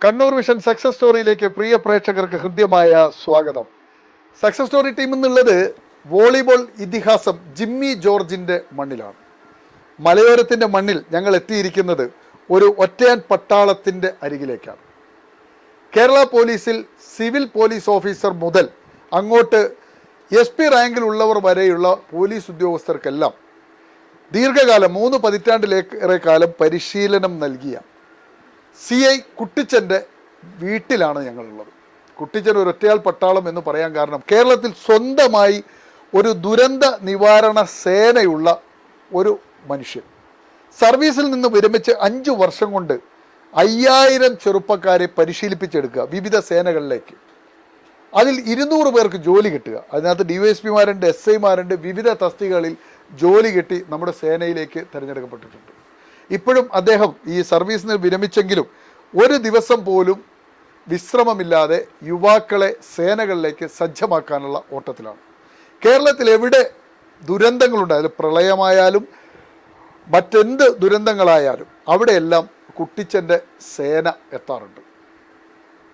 Kannur vision success സ്റ്റോറിയിലേക്ക് പ്രിയ പ്രേക്ഷകർക്ക് ഹൃദ്യമായ സ്വാഗതം. സക്സസ് സ്റ്റോറി ടീം എന്നുള്ളത് വോളിബോൾ ഇതിഹാസം ജിമ്മി ജോർജിൻ്റെ മണ്ണിലാണ്. മലയോരത്തിൻ്റെ മണ്ണിൽ ഞങ്ങൾ എത്തിയിരിക്കുന്നത് ഒരു ഒറ്റയാൻ പട്ടാളത്തിൻ്റെ അരികിലേക്കാണ്. കേരള പോലീസിൽ സിവിൽ പോലീസ് ഓഫീസർ മുതൽ അങ്ങോട്ട് SP റാങ്കിലുള്ളവർ വരെയുള്ള പോലീസ് ഉദ്യോഗസ്ഥർക്കെല്ലാം ദീർഘകാലം 3 പതിറ്റാണ്ടിലേറെ കാലം പരിശീലനം നൽകിയ CI കുട്ടിച്ചൻ്റെ വീട്ടിലാണ് ഞങ്ങളുള്ളത്. കുട്ടിച്ചൻ ഒരു ഒറ്റയാൾ പട്ടാളം എന്ന് പറയാൻ കാരണം കേരളത്തിൽ സ്വന്തമായി ഒരു ദുരന്ത നിവാരണ സേനയുള്ള ഒരു മനുഷ്യൻ. സർവീസിൽ നിന്ന് വിരമിച്ച് 5 വർഷം കൊണ്ട് 5000 ചെറുപ്പക്കാരെ പരിശീലിപ്പിച്ചെടുക്കുക വിവിധ സേനകളിലേക്ക്. അതിൽ 200 പേർക്ക് ജോലി കിട്ടുക. അതിനകത്ത് DYSPമാരുണ്ട്, SIമാരുണ്ട്, വിവിധ തസ്തികകളിൽ ജോലി കിട്ടി നമ്മുടെ സേനയിലേക്ക് തിരഞ്ഞെടുക്കപ്പെട്ടിട്ടുണ്ട്. ഇപ്പോഴും അദ്ദേഹം ഈ സർവീസിൽ നിന്ന് വിരമിച്ചെങ്കിലും ഒരു ദിവസം പോലും വിശ്രമമില്ലാതെ യുവാക്കളെ സേനകളിലേക്ക് സജ്ജമാക്കാനുള്ള ഓട്ടത്തിലാണ്. കേരളത്തിൽ എവിടെ ദുരന്തങ്ങളുണ്ടായാലും, പ്രളയമായാലും മറ്റെന്ത് ദുരന്തങ്ങളായാലും അവിടെയെല്ലാം കുട്ടിച്ചൻ്റെ സേന എത്താറുണ്ട്.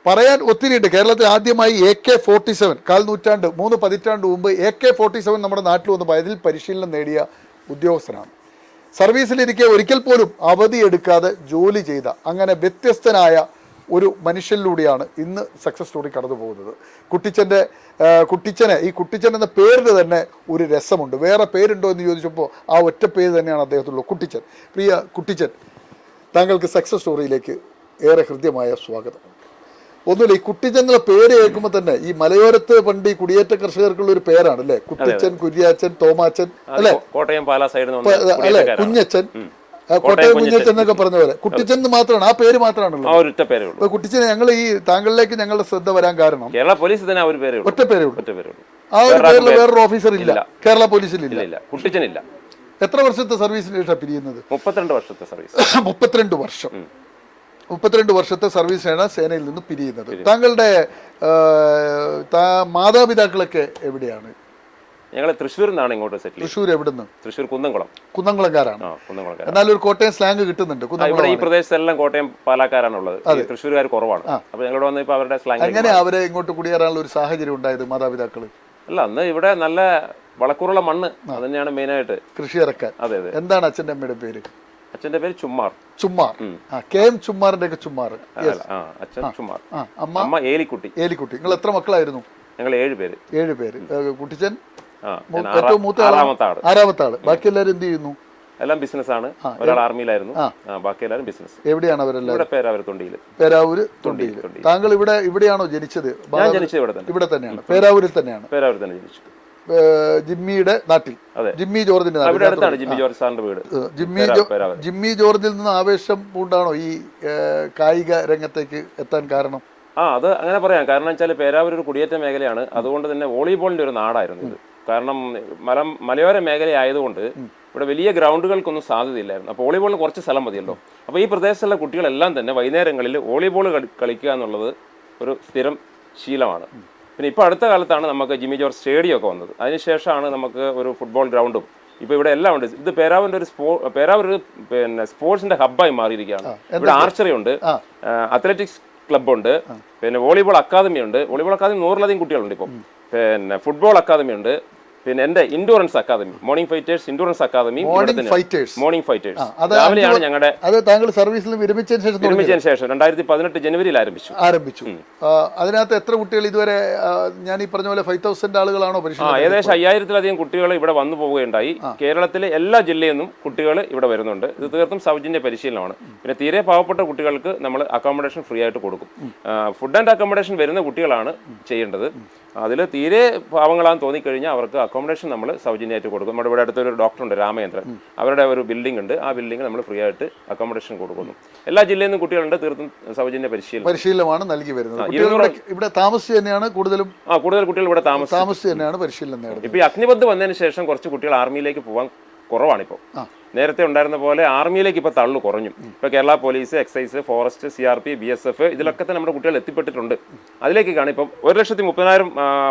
പറയാൻ ഒത്തിരിയുണ്ട്. കേരളത്തിൽ ആദ്യമായി AK-47 കാൽനൂറ്റാണ്ട് 3 പതിറ്റാണ്ട് മുമ്പ് AK-47 നമ്മുടെ നാട്ടിൽ വന്ന് അതിൽ പരിശീലനം നേടിയ ഉദ്യോഗസ്ഥനാണ്. സർവീസിലിരിക്കെ ഒരിക്കൽ പോലും അവധിയെടുക്കാതെ ജോലി ചെയ്ത അങ്ങനെ വ്യത്യസ്തനായ ഒരു മനുഷ്യനിലൂടെയാണ് ഇന്ന് സക്സസ് സ്റ്റോറി കടന്നു പോകുന്നത്. കുട്ടിച്ചനെ ഈ കുട്ടിച്ചൻ എന്ന പേരിന് തന്നെ ഒരു രസമുണ്ട്. വേറെ പേരുണ്ടോ എന്ന് ചോദിച്ചപ്പോൾ ആ ഒറ്റ പേര് തന്നെയാണ് അദ്ദേഹത്തിലുള്ള കുട്ടിച്ചൻ. പ്രിയ കുട്ടിച്ചൻ, താങ്കൾക്ക് സക്സസ് സ്റ്റോറിയിലേക്ക് ഏറെ ഹൃദ്യമായ സ്വാഗതം. ഒന്നുമില്ല, ഈ കുട്ടിച്ചൻ എന്നുള്ള പേര് കേൾക്കുമ്പോൾ തന്നെ ഈ മലയോരത്ത് പണ്ട് ഈ കുടിയേറ്റ കർഷകർക്കുള്ള ഒരു പേരാണ് അല്ലെ? കുട്ടിച്ചൻ, കുര്യാച്ചൻ, തോമാച്ചൻ അല്ലെ? കോട്ടയം പാലാ സൈഡ് അല്ലെ? കുഞ്ഞച്ചൻ, കോട്ടയം കുഞ്ഞച്ചൻ എന്നൊക്കെ പറഞ്ഞ പോലെ കുട്ടിച്ചൻ മാത്രമാണ്, ആ പേര് മാത്രമാണല്ലോ. കുട്ടിച്ചൻ ഞങ്ങൾ ഈ താങ്കളിലേക്ക് ഞങ്ങളുടെ ശ്രദ്ധ വരാൻ കാരണം കേരള പോലീസ് തന്നെ ഒറ്റ പേരേ ഉള്ളൂ. ആ ഒരു പേരിൽ വേറൊരു ഓഫീസർ ഇല്ല കേരള പോലീസിലില്ല. കുട്ടിച്ചനില്ല. എത്ര വർഷത്തെ സർവീസിന് ശേഷം പിരിയുന്നത്? 32 വർഷത്തെ സർവീസ്. 32 വർഷത്തെ സർവീസാണ് സേനയിൽ നിന്ന് പിരിയുന്നത്. താങ്കളുടെ മാതാപിതാക്കളൊക്കെ എവിടെയാണ്? ഞങ്ങൾ തൃശ്ശൂരിൽ നിന്നാണ് ഇങ്ങോട്ട് സെറ്റിൽ. തൃശ്ശൂർ എവിടുന്ന്? തൃശ്ശൂർ കുന്നംകുളംകാരാണ്. എന്നാലും ഒരു കോട്ടയം സ്ലാങ് കിട്ടുന്നുണ്ട്. ഇവിടെ ഈ പ്രദേശത്തെല്ലാം കോട്ടയം പാലക്കാരാണുള്ളത്, തൃശ്ശൂരുകാർ കുറവാണ്. അപ്പൊ ഞങ്ങളോട് വന്നപ്പോ അവരുടെ സ്ലാങ്. എങ്ങനെ അവരെ ഇങ്ങോട്ട് കുടിയേറാനുള്ള ഒരു സാഹചര്യം ഉണ്ടായത് മാതാപിതാക്കള്? അല്ല, അന്ന് ഇവിടെ നല്ല വളക്കൂറുള്ള മണ്ണ്, അത് തന്നെയാണ് മെയിനായിട്ട് കൃഷി ഇറക്കാൻ. അതെ അതെ. എന്താണ് അച്ഛൻ്റെ അമ്മയുടെ പേര്? അച്ഛന്റെ പേര് ചുമ്മാർ. KM ചുമ്മാറിന്റെ ഒക്കെ ചുമ്മാർ. അച്ഛൻ ചുമ്മാർ. അമ്മ ഏലിക്കുട്ടി. നിങ്ങൾ എത്ര മക്കളായിരുന്നു? ഞങ്ങൾ 7 പേര്. 7 പേര്. കുട്ടിച്ചൻ ഏറ്റവും മൂത്ത ആറാമത്തെ ആള്. ബാക്കി എല്ലാവരും എന്ത് ചെയ്യുന്നു? എല്ലാം ബിസിനസ് ആണ്. ഒരാൾ ആർമിയിലായിരുന്നു, ബാക്കി എല്ലാവരും ബിസിനസ്. എവിടെയാണ് അവരെല്ലാം? പേരാവൂർ തൊണ്ടിയിൽ. താങ്കൾ ഇവിടെയാണോ ജനിച്ചത്? ഞാൻ ജനിച്ചത് ഇവിടെ തന്നെയാണ്, പേരാവൂരിൽ തന്നെയാണ്. പേരാവൂരിൽ തന്നെ ജനിച്ചു. ജിമ്മിയുടെ നാട്ടിൽ, ജിമ്മി ജോർജിന്റെ ജിമ്മി ജോർജിൽ നിന്ന് ആവേശം പൂണ്ടാണോ ഈ കായിക രംഗത്തേക്ക് എത്താൻ കാരണം? അത് അങ്ങനെ പറയാം. കാരണം വെച്ചാൽ പേരാവൂർ ഒരു കുടിയേറ്റ മേഖലയാണ്. അതുകൊണ്ട് തന്നെ വോളിബോളിന്റെ ഒരു നാടായിരുന്നു ഇത്. കാരണം മലയോര മേഖല ആയതുകൊണ്ട് ഇവിടെ വലിയ ഗ്രൗണ്ടുകൾക്കൊന്നും സാധ്യതയില്ലായിരുന്നു. അപ്പോൾ വോളിബോളിന് കുറച്ച് സ്ഥലം മതിയല്ലോ. അപ്പോൾ ഈ പ്രദേശത്തുള്ള കുട്ടികളെല്ലാം തന്നെ വൈകുന്നേരങ്ങളിൽ വോളിബോൾ കളിക്കുക എന്നുള്ളത് ഒരു സ്ഥിരം ശീലമാണ്. പിന്നെ ഇപ്പോൾ അടുത്ത കാലത്താണ് നമുക്ക് ജിമ്മി ജോർജ് സ്റ്റേഡിയം ഒക്കെ വന്നത്. അതിനുശേഷമാണ് നമുക്ക് ഒരു ഫുട്ബോൾ ഗ്രൗണ്ടും ഇപ്പോൾ ഇവിടെ എല്ലാം ഉണ്ട്. ഇത് പേരാവൂരിൻ്റെ പേരാവൂർ പിന്നെ സ്പോർട്സിന്റെ ഹബ്ബായി മാറിയിരിക്കുകയാണ്. ഇവിടെ ആർച്ചറി ഉണ്ട്, അത്ലറ്റിക്സ് ക്ലബ്ബുണ്ട്, പിന്നെ വോളിബോൾ അക്കാദമി ഉണ്ട്. വോളിബോൾ അക്കാദമി 100ലധികം കുട്ടികളുണ്ട്. ഇപ്പോൾ പിന്നെ ഫുട്ബോൾ അക്കാദമി ഉണ്ട്. പിന്നെ എന്റെ endurance academy, morning fighters endurance academy. Morning fighters രാവിലെയാണ് ഞങ്ങളുടെ. അത് താങ്കൾ സർവീസിൽ വിരമിച്ചതിന് ശേഷം 2018 ജനുവരിയിൽ ആരംഭിച്ചു. അതിനകത്ത് എത്ര കുട്ടികൾ ഇതുവരെ? ഞാൻ ഈ പറഞ്ഞ പോലെ 5000 ആളുകളാണോ പരിശീലനം? ഏകദേശം 5000-ലധികം കുട്ടികൾ ഇവിടെ വന്നു പോവുകയുണ്ടായി. കേരളത്തിലെ എല്ലാ ജില്ലയിൽ നിന്നും കുട്ടികൾ ഇവിടെ വരുന്നുണ്ട്. ഇത് തീർത്തും സൗജന്യ പരിശീലനമാണ്. പിന്നെ തീരെ പാവപ്പെട്ട കുട്ടികൾക്ക് നമ്മൾ അക്കോമഡേഷൻ ഫ്രീ ആയിട്ട് കൊടുക്കും. ഫുഡ് ആൻഡ് അക്കോമഡേഷൻ വരുന്ന കുട്ടികളാണ് ചെയ്യേണ്ടത്. അതിൽ തീരെ പാവങ്ങളാന്ന് തോന്നിക്കഴിഞ്ഞാൽ അവർക്ക് അക്കോമഡേഷൻ നമ്മൾ സൗജന്യമായിട്ട് കൊടുക്കും. നമ്മുടെ ഇവിടെ അടുത്തൊരു ഡോക്ടറുണ്ട്, രാമചന്ദ്രൻ. അവരുടെ ഒരു ബിൽഡിംഗ് ഉണ്ട്. ആ ബിൽഡിംഗ് നമ്മൾ ഫ്രീ ആയിട്ട് അക്കോമഡേഷൻ കൊടുക്കുന്നു. എല്ലാ ജില്ലയിൽ നിന്നും കുട്ടികളുണ്ട്. തീർത്തും സൗജന്യ പരിശീലനമാണ് നൽകി വരുന്നത്. ഇവിടെ താമസിച്ച് തന്നെയാണ് കൂടുതൽ കുട്ടികൾ ഇവിടെ താമസിച്ച് തന്നെയാണ് പരിശീലനം നേടുന്നത്. ഇപ്പൊ ഈ അഗ്നിപഥ് വന്നതിന് ശേഷം കുറച്ച് കുട്ടികൾ ആർമിയിലേക്ക് പോകാൻ കുറവാണിപ്പോൾ. നേരത്തെ ഉണ്ടായിരുന്ന പോലെ ആർമിയിലേക്ക് ഇപ്പോൾ തള്ളു കുറഞ്ഞു. ഇപ്പോൾ Kerala police, excise, forest, CRP, BSF ഇതിലൊക്കെ തന്നെ നമ്മുടെ കുട്ടികൾ എത്തിപ്പെട്ടിട്ടുണ്ട്. അതിലേക്കാണ് ഇപ്പം 1,30,000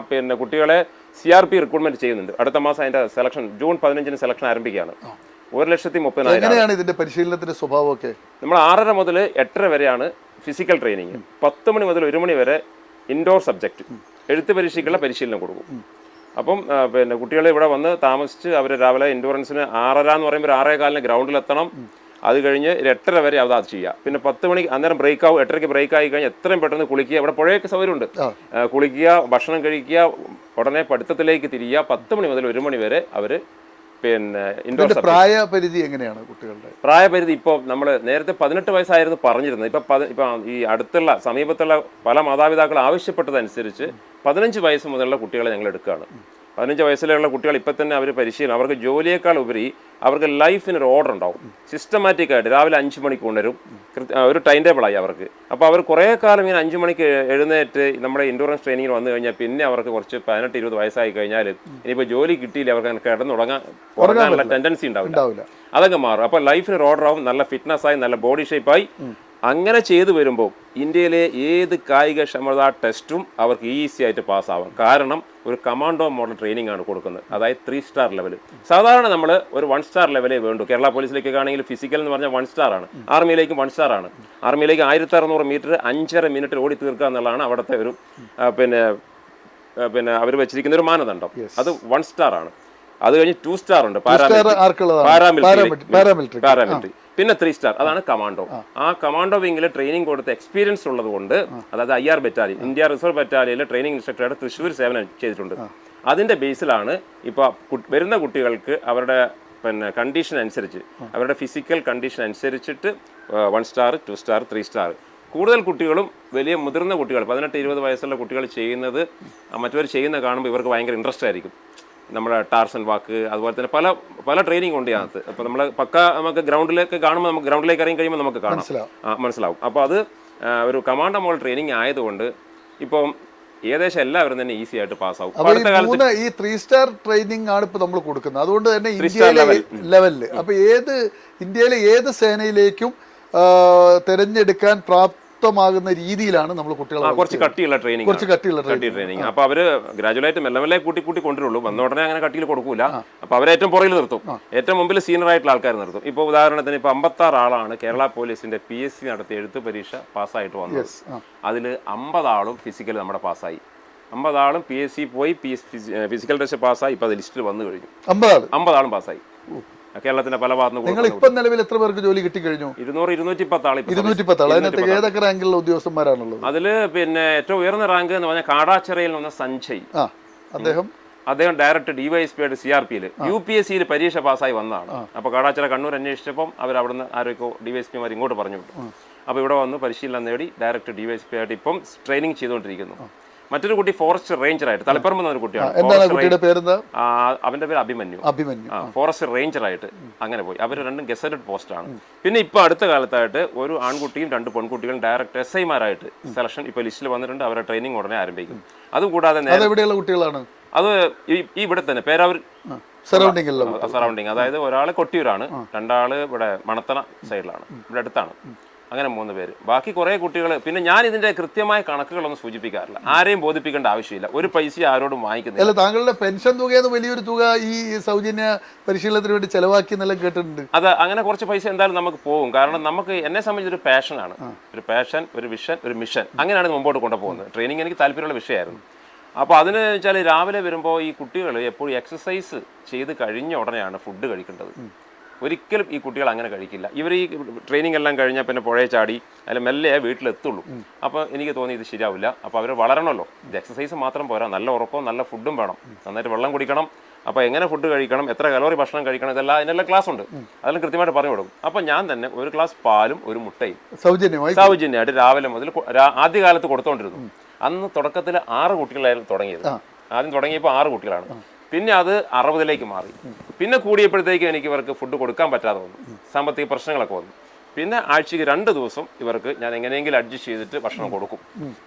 പിന്നെ കുട്ടികളെ CRP റിക്രൂട്ട്മെന്റ് ചെയ്യുന്നുണ്ട്. അടുത്ത മാസം അതിന്റെ സെലക്ഷൻ ജൂൺ 15-ന് സെലക്ഷൻ ആരംഭിക്കുകയാണ്. 1,30,000. എങ്ങനെയാണ് ഇതിന്റെ പരിശീലനത്തിന്റെ സ്വഭാവമൊക്കെ? നമ്മൾ 6:30 മുതൽ 8:30 വരെയാണ് ഫിസിക്കൽ ട്രെയിനിങ്, 10 മണി മുതൽ 1 മണി വരെ ഇൻഡോർ സബ്ജക്റ്റ് എഴുത്ത് പരീക്ഷയ്ക്കുള്ള പരിശീലനം കൊടുക്കും. അപ്പം പിന്നെ കുട്ടികൾ ഇവിടെ വന്ന് താമസിച്ച് അവർ രാവിലെ എൻഡുറൻസിന് 6:30 എന്ന് പറയുമ്പോൾ 6:15 ഗ്രൗണ്ടിലെത്തണം. അത് കഴിഞ്ഞ് 8:30 വരെ അത് ചെയ്യുക. പിന്നെ 10 മണിക്ക് അന്നേരം ബ്രേക്ക് ആവും. 8:30 ബ്രേക്ക് ആയി കഴിഞ്ഞാൽ എത്രയും പെട്ടെന്ന് കുളിക്കുക. ഇവിടെ പുഴയൊക്കെ സൗകര്യമുണ്ട്. കുളിക്കുക, ഭക്ഷണം കഴിക്കുക, ഉടനെ പഠിത്തത്തിലേക്ക് തിരിയുക. 10 മണി മുതൽ 1 മണി വരെ അവർ പിന്നെ ഇൻഡോർ. പ്രായപരിധി എങ്ങനെയാണ് കുട്ടികളുടെ പ്രായപരിധി? ഇപ്പോൾ നമ്മൾ നേരത്തെ 18 വയസ്സായിരുന്നു പറഞ്ഞിരുന്നത്. ഇപ്പം ഈ അടുത്തുള്ള സമീപത്തുള്ള പല മാതാപിതാക്കൾ ആവശ്യപ്പെട്ടതനുസരിച്ച് 15 വയസ്സ് മുതലുള്ള കുട്ടികളെ ഞങ്ങൾ എടുക്കുകയാണ്. 15 വയസ്സിലുള്ള കുട്ടികൾ ഇപ്പം തന്നെ അവർ പരിശീലനം, അവർക്ക് ജോലിയേക്കാൾ ഉപരി അവർക്ക് ലൈഫിനൊരു ഓർഡർ ഉണ്ടാവും. സിസ്റ്റമാറ്റിക് ആയിട്ട് രാവിലെ 5 മണിക്ക് ഉണരും, ഒരു ടൈം ടേബിളായി അവർക്ക്. അപ്പോൾ അവർ കുറേ കാലം ഇങ്ങനെ 5 മണിക്ക് എഴുന്നേറ്റ് നമ്മുടെ ഇൻഡുറൻസ് ട്രെയിനിങ്ങിന് വന്നു കഴിഞ്ഞാൽ പിന്നെ അവർക്ക് കുറച്ച് 18-20 വയസ്സായി കഴിഞ്ഞാൽ ഇനിയിപ്പോൾ ജോലി കിട്ടിയില്ല, അവർക്ക് അങ്ങനെ കിടന്നുറങ്ങാനുള്ള ടെൻഡൻസി ഉണ്ടാവില്ല. അതൊക്കെ മാറും. അപ്പോൾ ലൈഫിനൊരു ഓർഡർ ആവും, നല്ല ഫിറ്റ്നസ്സായി, നല്ല ബോഡി ഷേപ്പായി. അങ്ങനെ ചെയ്തു വരുമ്പോൾ ഇന്ത്യയിലെ ഏത് കായിക ക്ഷമതാ ടെസ്റ്റും അവർക്ക് ഈസി ആയിട്ട് പാസ്സാവാം. കാരണം ഒരു കമാൻഡോ മോഡൽ ട്രെയിനിങ് ആണ് കൊടുക്കുന്നത്. അതായത് 3 സ്റ്റാർ ലെവൽ. സാധാരണ നമ്മൾ ഒരു 1 സ്റ്റാർ ലെവലേ വേണ്ടു. കേരള പോലീസിലേക്കൊക്കെ ആണെങ്കിൽ ഫിസിക്കൽ എന്ന് പറഞ്ഞാൽ 1 സ്റ്റാർ ആണ്. ആർമിയിലേക്കും 1 സ്റ്റാർ ആണ്. ആർമിയിലേക്ക് 1600 മീറ്റർ 5.5 മിനിറ്റിൽ ഓടി തീർക്കുക എന്നുള്ളതാണ് അവിടുത്തെ ഒരു പിന്നെ അവർ വെച്ചിരിക്കുന്ന ഒരു മാനദണ്ഡം. അത് 1 സ്റ്റാർ ആണ്. അത് കഴിഞ്ഞ് 2 സ്റ്റാർ ഉണ്ട്, പാരാമിലിറ്ററി. പിന്നെ 3 സ്റ്റാർ, അതാണ് കമാൻഡോ. ആ കമാൻഡോ വിങ്ങിൽ ട്രെയിനിങ് കൊടുത്ത എക്സ്പീരിയൻസ് ഉള്ളത് കൊണ്ട്, അതായത് IR ബറ്റാലിയൻ, ഇന്ത്യ റിസർവ് ബറ്റാലിയനിലെ ട്രെയിനിങ് ഇൻസ്ട്രക്ടറായിട്ട് തൃശ്ശൂർ സേവനം ചെയ്തിട്ടുണ്ട്. അതിന്റെ ബേസിലാണ് ഇപ്പോൾ വരുന്ന കുട്ടികൾക്ക് അവരുടെ പിന്നെ കണ്ടീഷൻ അനുസരിച്ച്, അവരുടെ ഫിസിക്കൽ കണ്ടീഷൻ അനുസരിച്ചിട്ട് 1 സ്റ്റാർ, 2 സ്റ്റാർ, 3 സ്റ്റാർ. കൂടുതൽ കുട്ടികളും വലിയ മുതിർന്ന കുട്ടികൾ 18-20 വയസ്സുള്ള കുട്ടികൾ ചെയ്യുന്നത് മറ്റവർ ചെയ്യുന്ന കാണുമ്പോൾ ഇവർക്ക് ഭയങ്കര ഇൻട്രസ്റ്റ് ആയിരിക്കും. നമ്മുടെ ടാർസൻ വാക്ക്, അതുപോലെ തന്നെ പല ട്രെയിനിങ് ഉണ്ട് അതിനകത്ത്. അപ്പോൾ നമ്മൾ നമുക്ക് ഗ്രൗണ്ടിലേക്ക് കാണുമ്പോൾ, നമുക്ക് ഗ്രൗണ്ടിലേക്ക് ഇറങ്ങി കഴിയുമ്പോൾ നമുക്ക് കാണാം, മനസ്സിലാവും. അപ്പോൾ അത് ഒരു കമാൻഡോ മോഡൽ ട്രെയിനിങ് ആയതുകൊണ്ട് ഇപ്പം ഏകദേശം എല്ലാവരും തന്നെ ഈസി ആയിട്ട് പാസ്സാവും. അടുത്ത കാലത്ത് ഈ 3 സ്റ്റാർ ട്രെയിനിങ് ആണ് ഇപ്പൊ നമ്മൾ കൊടുക്കുന്നത്. അതുകൊണ്ട് തന്നെ ഇന്ത്യയിലെ ലെവലില് അപ്പൊ ഇന്ത്യയിലെ ഏത് സേനയിലേക്കും തെരഞ്ഞെടുക്കാൻ പ്രാപ്തമാകുന്ന രീതിയിലാണ് നമ്മൾ കുട്ടികളെ കുറച്ച് കട്ടിയുള്ള ട്രെയിനിങ്. അപ്പൊ അവര് ഗ്രാജുവലായിട്ട് മെല്ലെ കൂട്ടി കൊണ്ടുവരുള്ളൂ. വന്ന ഉടനെ അങ്ങനെ കട്ടിയിൽ കൊടുക്കൂല. അപ്പൊ അവരെ ഏറ്റവും പുറകിൽ നിർത്തും, ഏറ്റവും മുമ്പിൽ സീനിയർ ആയിട്ടുള്ള ആൾക്കാർ നിർത്തും. ഇപ്പൊ ഉദാഹരണത്തിന് ഇപ്പൊ 56 ആളാണ് കേരള പോലീസിന്റെ PSC നടത്തിയ എഴുത്ത് പരീക്ഷ പാസ്സായിട്ട് വന്നത്. അതിൽ 50 ആളും ഫിസിക്കൽ നമ്മുടെ പാസ്സായി. 50 ആളും PSC പോയി ഫിസിക്കൽ ടെസ്റ്റ് പാസ്സായി. ഇപ്പൊ അത് ലിസ്റ്റിൽ വന്നു കഴിഞ്ഞു. 50 ആളും പാസ്സായി. കേരളത്തിന്റെ പല ഭാഗത്തുനിന്നും നിലവിൽ എത്ര പേർക്ക് ജോലി കിട്ടിക്കഴിഞ്ഞു? 200-210 ആൾ. 210 ഏതൊക്കെ റാങ്കിലുള്ള ഉദ്യോഗസ്ഥന്മാരാണുള്ളത്? അതില് പിന്നെ ഏറ്റവും ഉയർന്ന റാങ്ക് എന്ന് പറഞ്ഞാൽ കാടാച്ചിറയിൽ നിന്ന് സഞ്ജയ്. അദ്ദേഹം ഡയറക്ടർ DYSP ആയിട്ട് CRP-യിൽ UPSC-യിൽ പരീക്ഷ പാസ്സായി വന്നതാണ്. അപ്പോൾ കാടാച്ചിറ കണ്ണൂർ അന്വേഷിച്ചപ്പം അവർ അവിടുന്ന് ആരൊക്കെ DYSP-മാർ ഇങ്ങോട്ട് പറഞ്ഞു വിട്ടു. അപ്പോൾ ഇവിടെ വന്ന് പരിശീലനം നേടി ഡയറക്ടർ DYSP ആയിട്ട് ഇപ്പം ട്രെയിനിങ് ചെയ്തുകൊണ്ടിരിക്കുന്നു. മറ്റൊരു കുട്ടി ഫോറസ്റ്റ് റേഞ്ചർ ആയിട്ട്, തളിപ്പറമ്പ് എന്നൊരു കുട്ടിയാണ്. അവന്റെ പേര് അഭിമന്യു. ഫോറസ്റ്റ് റേഞ്ചർ ആയിട്ട് അങ്ങനെ പോയി. അവർ രണ്ടും ഗസറ്റഡ് പോസ്റ്റാണ്. പിന്നെ ഇപ്പൊ അടുത്ത കാലത്തായിട്ട് ഒരു ആൺകുട്ടിയും 2 പെൺകുട്ടികളും ഡയറക്ടർ SI-മാരായിട്ട് സെലക്ഷൻ ഇപ്പൊ ലിസ്റ്റിൽ വന്നിട്ടുണ്ട്. അവരുടെ ട്രെയിനിങ് ഉടനെ ആരംഭിക്കും. അതുകൂടാതെ കുട്ടികളാണ് അത് ഇവിടെ തന്നെ പേരാവൂർ സറൗണ്ടിങ്. അതായത് ഒരാള് കൊട്ടിയൂരാണ്, 2 ആള് ഇവിടെ മണത്തണ സൈഡിലാണ്, ഇവിടെ അടുത്താണ്. അങ്ങനെ 3 പേര്. ബാക്കി കുറേ കുട്ടികൾ. പിന്നെ ഞാൻ ഇതിന്റെ കൃത്യമായ കണക്കുകളൊന്നും സൂചിപ്പിക്കാറില്ല. ആരെയും ബോധിപ്പിക്കേണ്ട ആവശ്യമില്ല. ഒരു പൈസ ആരോടും വാങ്ങിക്കുന്നില്ല. താങ്കളുടെ പെൻഷൻ തുകയെന്ന് വലിയൊരു തുക ഈ സൗജന്യ പരിശീലനത്തിന് വേണ്ടി ചെലവാക്കി എന്നെല്ലാം കേട്ടിട്ടുണ്ട്. അത് അങ്ങനെ കുറച്ച് പൈസ എന്തായാലും നമുക്ക് പോകും. കാരണം നമുക്ക് എന്നെ സംബന്ധിച്ചൊരു പാഷനാണ്. ഒരു പാഷൻ, ഒരു വിഷൻ, ഒരു മിഷൻ. അങ്ങനെയാണ് മുമ്പോട്ട് കൊണ്ടുപോകുന്നത്. ട്രെയിനിങ് എനിക്ക് താല്പര്യമുള്ള വിഷയമായിരുന്നു. അപ്പോൾ അതിന് വെച്ചാൽ രാവിലെ വരുമ്പോൾ ഈ കുട്ടികൾ എപ്പോഴും എക്സസൈസ് ചെയ്ത് കഴിഞ്ഞ ഉടനെയാണ് ഫുഡ് കഴിക്കേണ്ടത്. ഒരിക്കലും ഈ കുട്ടികൾ അങ്ങനെ കഴിക്കില്ല. ഇവർ ഈ ട്രെയിനിങ് എല്ലാം കഴിഞ്ഞാൽ പിന്നെ പുഴയെ ചാടി അതിൽ മെല്ലെ വീട്ടിലെത്തുള്ളൂ. അപ്പോൾ എനിക്ക് തോന്നി ഇത് ശരിയാവില്ല. അപ്പോൾ അവർ വളരണമല്ലോ. ഇത് എക്സസൈസ് മാത്രം പോരാ, നല്ല ഉറക്കവും നല്ല ഫുഡും വേണം. നന്നായിട്ട് വെള്ളം കുടിക്കണം. അപ്പോൾ എങ്ങനെ ഫുഡ് കഴിക്കണം, എത്ര കലോറി ഭക്ഷണം കഴിക്കണം, ഇതിനെല്ലാം ക്ലാസ് ഉണ്ട്. അതെല്ലാം കൃത്യമായിട്ട് പറഞ്ഞു കൊടുക്കും. അപ്പോൾ ഞാൻ തന്നെ ഒരു ഗ്ലാസ് പാലും ഒരു മുട്ടയും സൗജന്യമായിട്ട് രാവിലെ മുതൽ ആദ്യകാലത്ത് കൊടുത്തോണ്ടിരുന്നു. അന്ന് തുടക്കത്തിൽ 6 കുട്ടികളായിരുന്നു തുടങ്ങിയത്. ആദ്യം തുടങ്ങിയപ്പോൾ 6 കുട്ടികളാണ്. പിന്നെ അത് 60ലേക്ക് മാറി. പിന്നെ കൂടിയപ്പോഴത്തേക്കും എനിക്ക് ഇവർക്ക് ഫുഡ് കൊടുക്കാൻ പറ്റാതെ വന്നു. സാമ്പത്തിക പ്രശ്നങ്ങളൊക്കെ വന്നു. പിന്നെ ആഴ്ചയ്ക്ക് 2 ദിവസം ഇവർക്ക് ഞാൻ എങ്ങനെയെങ്കിലും അഡ്ജസ്റ്റ് ചെയ്തിട്ട് ഭക്ഷണം കൊടുക്കും.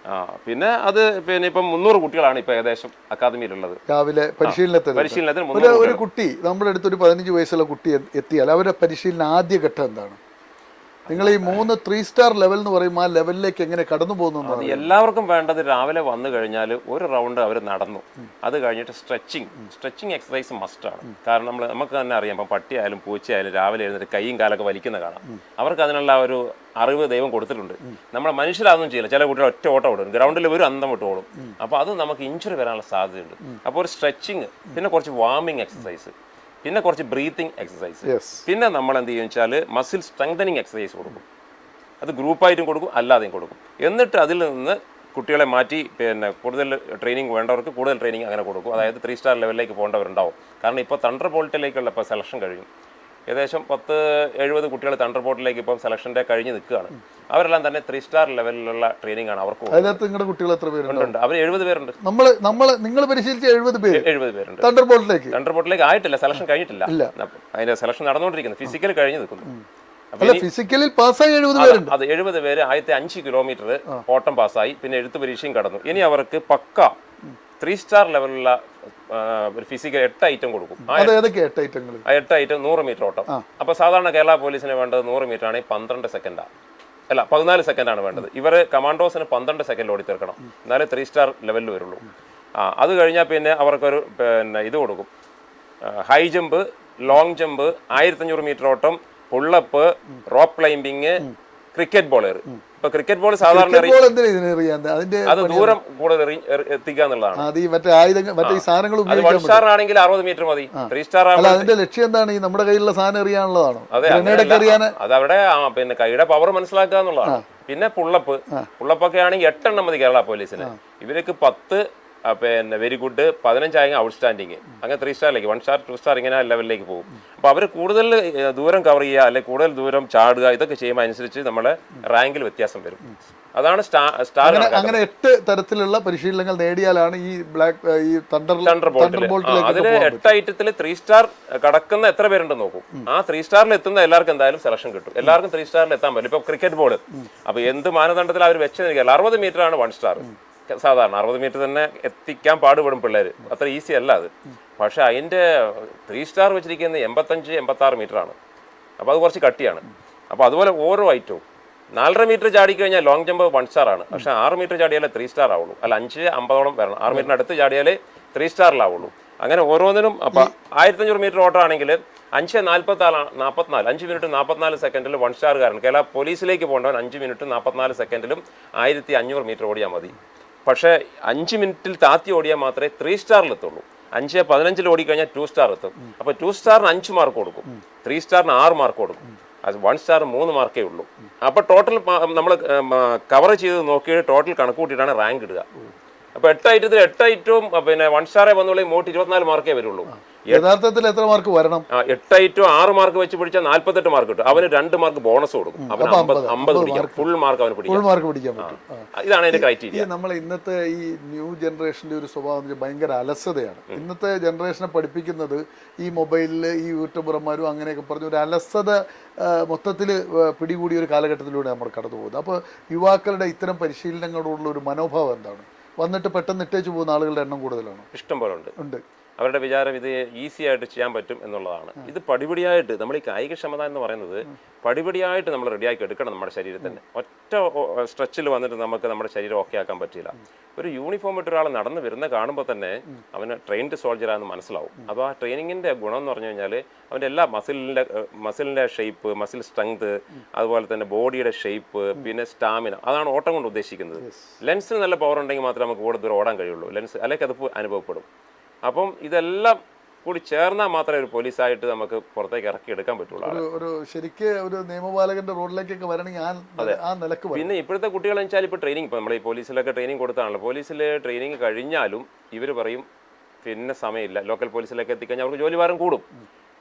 പിന്നെ ഇപ്പം 300 കുട്ടികളാണ് ഇപ്പൊ ഏകദേശം അക്കാദമിയിലുള്ളത്. രാവിലെ പരിശീലനത്തിന് ഒരു കുട്ടി നമ്മുടെ അടുത്തൊരു 15 വയസ്സുള്ള കുട്ടി എത്തിയാൽ അവരുടെ പരിശീലനം ആദ്യ ഘട്ടം എന്താണ്? നിങ്ങൾ ഈ 3 3 സ്റ്റാർ ലെവൽ എന്ന് പറയുമ്പോൾ ആ ലെവലിലേക്ക് എങ്ങനെ കടന്നു പോകുന്നു? അത് എല്ലാവർക്കും വേണ്ടത് രാവിലെ വന്നു കഴിഞ്ഞാൽ ഒരു റൗണ്ട് അവർ നടന്നു, അത് കഴിഞ്ഞിട്ട് സ്ട്രെച്ചിങ് എക്സസൈസ് മസ്റ്റാണ്. കാരണം നമുക്ക് തന്നെ അറിയാം, ഇപ്പം പട്ടിയായാലും പൂച്ചയായാലും രാവിലെ എഴുന്നേറ്റ് കൈയും കാലൊക്കെ വലിക്കുന്ന കാണാം. അവർക്ക് അതിനുള്ള ഒരു അറിവ് ദൈവം കൊടുത്തിട്ടുണ്ട്. നമ്മളെ മനുഷ്യരതൊന്നും ചെയ്യില്ല. ചില കുട്ടികൾ ഒറ്റ ഓട്ടം ഓടും, ഗ്രൗണ്ടിൽ ഒരു അന്തം വിട്ട് ഓടും. അപ്പോൾ അത് നമുക്ക് ഇഞ്ചുറി വരാനുള്ള സാധ്യതയുണ്ട്. അപ്പോൾ ഒരു സ്ട്രെച്ചിങ്, പിന്നെ കുറച്ച് വാർമിംഗ് എക്സസൈസ്, പിന്നെ കുറച്ച് ബ്രീത്തിങ് എക്സസൈസ്, പിന്നെ നമ്മൾ എന്ത് ചെയ്യുക വെച്ചാൽ മസിൽ സ്ട്രെങ്തനിങ് എക്സസൈസ് കൊടുക്കും. അത് ഗ്രൂപ്പായിട്ടും കൊടുക്കും, അല്ലാതെയും കൊടുക്കും. എന്നിട്ട് അതിൽ നിന്ന് കുട്ടികളെ മാറ്റി പിന്നെ കൂടുതൽ ട്രെയിനിങ് വേണ്ടവർക്ക് കൂടുതൽ ട്രെയിനിങ് അങ്ങനെ കൊടുക്കും. അതായത് 3 സ്റ്റാർ ലെവലിലേക്ക് പോകേണ്ടവരുണ്ടാവും. കാരണം ഇപ്പോൾ തണ്ടർ ബോൾട്ടിലേക്കുള്ള ഇപ്പോൾ സെലക്ഷൻ കഴിഞ്ഞു. ഏകദേശം 10-70 കുട്ടികൾ തണ്ടർ ബോൾട്ടിലേക്ക് ഇപ്പം സെലക്ഷൻ്റെ കഴിഞ്ഞ് നിൽക്കുകയാണ്. അവരെല്ലാം തന്നെ 3 സ്റ്റാർ ലെവലിലുള്ള ട്രെയിനിങ് ആണ് അവർക്ക്. അതിനകത്ത് നിങ്ങളുടെ കുട്ടികൾ എത്ര പേരുണ്ട്? അവർ 70 പേരുണ്ട്. നിങ്ങൾ പരിശീലിച്ച 70 പേരുണ്ട്. തണ്ടർ ബോൾട്ടിലേക്ക് ആയിട്ടില്ല, സെലക്ഷൻ കഴിഞ്ഞിട്ടില്ല. അതിന്റെ സെലക്ഷൻ നടന്നുകൊണ്ടിരിക്കുന്നു, ഫിസിക്കൽ കഴിഞ്ഞ് നിൽക്കുന്നു. ഫിസിക്കലിൽ പാസ്സായി 70 പേരുണ്ട്. അത് 70 പേര് ആദ്യത്തെ 5 കിലോമീറ്റർ ഓട്ടം പാസ്സായി, പിന്നെ എഴുത്ത് പരീക്ഷയും കടന്നു. ഇനി അവർക്ക് പക്ക 3 സ്റ്റാർ ലെവലുള്ള ഫിസിക്കൽ 8 ഐറ്റം കൊടുക്കും. 8 ഐറ്റം 100 മീറ്റർ ഓട്ടം. അപ്പൊ സാധാരണ കേരള പോലീസിന് വേണ്ടത് 100 മീറ്റർ ആണെങ്കിൽ 12 സെക്കൻഡാണ്, അല്ല 14 സെക്കൻഡാണ് വേണ്ടത്. ഇവർ കമാൻഡോസിന് 12 സെക്കൻഡ് ഓടി തീർക്കണം, എന്നാലേ 3 സ്റ്റാർ ലെവലിൽ വരുള്ളൂ. അത് കഴിഞ്ഞാൽ പിന്നെ അവർക്കൊരു പിന്നെ ഇത് കൊടുക്കും, high jump, long jump, 1500 metre ഓട്ടം, pull up, rope climbing, cricket ball. ഇപ്പൊ ക്രിക്കറ്റ് ബോൾ സാധാരണ അത് ദൂരം കൂടുതൽ എത്തിക്കുക എന്നുള്ളതാണ്. 1 സ്റ്റാർ ആണെങ്കിൽ 60 മീറ്റർ മതി. 3 സ്റ്റാർ അതിന്റെ ലക്ഷ്യം എന്താണ്? നമ്മുടെ കയ്യിലുള്ള സാധനം എറിയാനുള്ളതാണോ? അത് അവിടെ പിന്നെ കൈയുടെ പവർ മനസ്സിലാക്കുക എന്നുള്ളതാണ്. പിന്നെ പുള്ളപ്പൊക്കെ ആണെങ്കിൽ 8 എണ്ണം മതി കേരള പോലീസിന്. ഇവർക്ക് 10 പിന്നെ വെരി ഗുഡ്, 15 ആയെങ്കിൽ ഔട്ട്സ്റ്റാൻഡിങ്, അങ്ങനെ 3 സ്റ്റാറിലേക്ക് 1 സ്റ്റാർ 2 സ്റ്റാർ ഇങ്ങനെ ലെവലിലേക്ക് പോകും. അപ്പോൾ അവർ കൂടുതൽ ദൂരം കവർ ചെയ്യുക, അല്ലെങ്കിൽ കൂടുതൽ ദൂരം ചാടുക, ഇതൊക്കെ ചെയ്യുമ്പോൾ അനുസരിച്ച് നമ്മളെ റാങ്കിൽ വ്യത്യാസം വരും. അതാണ് സ്റ്റാർ. അങ്ങനെ 8 തരത്തിലുള്ള പരിശീലനങ്ങൾ നേടിയാലാണ് ഈ തണ്ടർ ബോൾട്ടിൽ. അതിൽ 8 ഐറ്റത്തിൽ 3 സ്റ്റാർ കടക്കുന്ന എത്ര പേരുണ്ടെന്ന് നോക്കും. ആ 3 സ്റ്റാറിൽ എത്തുന്ന എല്ലാവർക്കും എന്തായാലും സെലക്ഷൻ കിട്ടും. എല്ലാവർക്കും 3 സ്റ്റാറിൽ എത്താൻ പറ്റും. ഇപ്പൊ ക്രിക്കറ്റ് ബോൾ, അപ്പൊ എന്ത് മാനദണ്ഡത്തിൽ അവർ വെച്ച് നിൽക്കുക? 60 മീറ്റർ ആണ് 1 സ്റ്റാർ. സാധാരണ 60 മീറ്റർ തന്നെ എത്തിക്കാൻ പാടുപെടും പിള്ളേർ, അത്ര ഈസി അല്ല അത്. പക്ഷെ അതിൻ്റെ 3 സ്റ്റാർ വെച്ചിരിക്കുന്നത് 85-86 മീറ്ററാണ്. അപ്പോൾ അത് കുറച്ച് കട്ടിയാണ്. അപ്പോൾ അതുപോലെ ഓരോ ഐറ്റവും 4.5 മീറ്റർ ചാടിക്കഴിഞ്ഞാൽ ലോങ് ജമ്പ് 1 സ്റ്റാർ ആണ്. പക്ഷേ 6 മീറ്റർ ചാടിയാലേ 3 സ്റ്റാർ ആവുള്ളൂ. അല്ല 5-50 വരണം. 6 മീറ്ററിന് അടുത്ത് ചാടിയാലേ 3 സ്റ്റാറിലാവുള്ളൂ. അങ്ങനെ ഓരോന്നിനും. അപ്പം 1500 മീറ്റർ ഓട്ടം ആണെങ്കിൽ 5:44 5 മിനിറ്റ് 44 സെക്കൻഡിൽ 1 സ്റ്റാറുകാരൻ കേരള പോലീസിലേക്ക് പോകേണ്ടവൻ 5 മിനിറ്റ് 44 സെക്കൻഡിലും 1500 മീറ്റർ ഓടിയാൽ മതി. പക്ഷേ 5 മിനിറ്റിൽ താത്തി ഓടിയാൽ മാത്രമേ 3 സ്റ്റാറിൽ എത്തുള്ളൂ. 5:15 ഓടിക്കഴിഞ്ഞാൽ 2 സ്റ്റാർ എത്തും. അപ്പോൾ 2 സ്റ്റാറിന് 5 മാർക്ക് കൊടുക്കും, 3 സ്റ്റാറിന് 6 മാർക്ക് കൊടുക്കും. അത് 1 സ്റ്റാർ 3 മാർക്കേ ഉള്ളൂ. അപ്പോൾ ടോട്ടൽ നമ്മൾ കവർ ചെയ്ത് നോക്കിയിട്ട് ടോട്ടൽ കണക്ക് കൂട്ടിയിട്ടാണ് റാങ്ക് ഇടുക. അപ്പോൾ 8 ഐറ്റത്തിൽ 8 ഐറ്റവും പിന്നെ 1 സ്റ്റാറേ വന്നുള്ളൂ, 24 മാർക്കേ വരുള്ളൂ. യഥാർത്ഥത്തിൽ എത്ര മാർക്ക് വരണം? 8 ഐറ്റവും 6 മാർക്ക് വെച്ച് പിടിച്ചാൽ 48 മാർക്ക് കിട്ടും. അവന് 2 മാർക്ക് ബോണസ് കൊടുക്കും. അവന് 50 പിടിക്കാം, ഫുൾ മാർക്ക് അവന് പിടിക്കാൻ പറ്റും. ഇതാണ് അതിന്റെ ക്രൈറ്റീരിയ. നമ്മൾ ഇന്നത്തെ ഈ ന്യൂ ജനറേഷന്റെ ഒരു സ്വഭാവം ഭയങ്കര അലസതയാണ്. ഇന്നത്തെ ജനറേഷനെ പഠിപ്പിക്കുന്നത് ഈ മൊബൈലിൽ ഈ യൂട്യൂബർമാരും അങ്ങനെയൊക്കെ പറഞ്ഞ ഒരു അലസത മൊത്തത്തിൽ പിടികൂടിയ ഒരു കാലഘട്ടത്തിലൂടെ നമ്മൾ കടന്നു പോകുന്നത്. അപ്പോൾ യുവാക്കളുടെ ഇത്തരം പരിശീലനങ്ങളോടുള്ള ഒരു മനോഭാവം എന്താണ്? വന്നിട്ട് പെട്ടെന്ന് ഇട്ടേച്ചു പോകുന്ന ആളുകളുടെ എണ്ണം കൂടുതലാണ്. ഇഷ്ടം പോലെ ഉണ്ട്. അവരുടെ വിചാരം ഇത് ഈസി ആയിട്ട് ചെയ്യാൻ പറ്റും എന്നുള്ളതാണ്. ഇത് പടിപടിയായിട്ട് നമ്മൾ ഈ കായികക്ഷമത എന്ന് പറയുന്നത് പടിപടിയായിട്ട് നമ്മൾ റെഡിയാക്കി എടുക്കണം നമ്മുടെ ശരീരത്തിന്. ഒറ്റ സ്ട്രെച്ചിൽ വന്നിട്ട് നമുക്ക് നമ്മുടെ ശരീരം ഓക്കെ ആക്കാൻ പറ്റില്ല. ഒരു യൂണിഫോം ഇട്ട് ഒരാൾ നടന്ന് വരുന്ന കാണുമ്പോൾ തന്നെ അവന് ട്രെയിൻഡ് സോൾജറാണെന്ന് മനസ്സിലാവും. അപ്പോൾ ആ ട്രെയിനിങ്ങിൻ്റെ ഗുണം എന്ന് പറഞ്ഞു കഴിഞ്ഞാൽ അവൻ്റെ എല്ലാ മസിലിൻ്റെ ഷേപ്പ്, മസിൽ സ്ട്രെങ്ത്, അതുപോലെ തന്നെ ബോഡിയുടെ ഷേപ്പ്, പിന്നെ സ്റ്റാമിന, അതാണ് ഓട്ടം കൊണ്ട് ഉദ്ദേശിക്കുന്നത്. ലെൻസിന് നല്ല പവർ ഉണ്ടെങ്കിൽ മാത്രമേ നമുക്ക് കൂടുതൽ ദൂരം ഓടാൻ കഴിയുള്ളൂ. ലെൻസ് അല്ലെങ്കിൽ അത് അനുഭവപ്പെടും. അപ്പം ഇതെല്ലാം കൂടി ചേർന്നാൽ മാത്രമേ ഒരു പോലീസായിട്ട് നമുക്ക് പുറത്തേക്ക് ഇറക്കി എടുക്കാൻ പറ്റുള്ളൂ. ഒരു നിയമപാലകന്റെ റോഡിലേക്കൊക്കെ വരണമെങ്കിൽ ആ നിലക്ക്. പിന്നെ ഇപ്പോഴത്തെ കുട്ടികളെന്ന് വെച്ചാൽ ഇപ്പോൾ ട്രെയിനിങ്, ഇപ്പോൾ നമ്മൾ ഈ പോലീസിലൊക്കെ ട്രെയിനിങ് കൊടുത്താണല്ലോ. പോലീസിൽ ട്രെയിനിങ് കഴിഞ്ഞാലും ഇവർ പറയും പിന്നെ സമയമില്ല, ലോക്കൽ പോലീസിലേക്ക് എത്തിക്കഴിഞ്ഞാൽ അവർക്ക് ജോലിഭാരം കൂടും.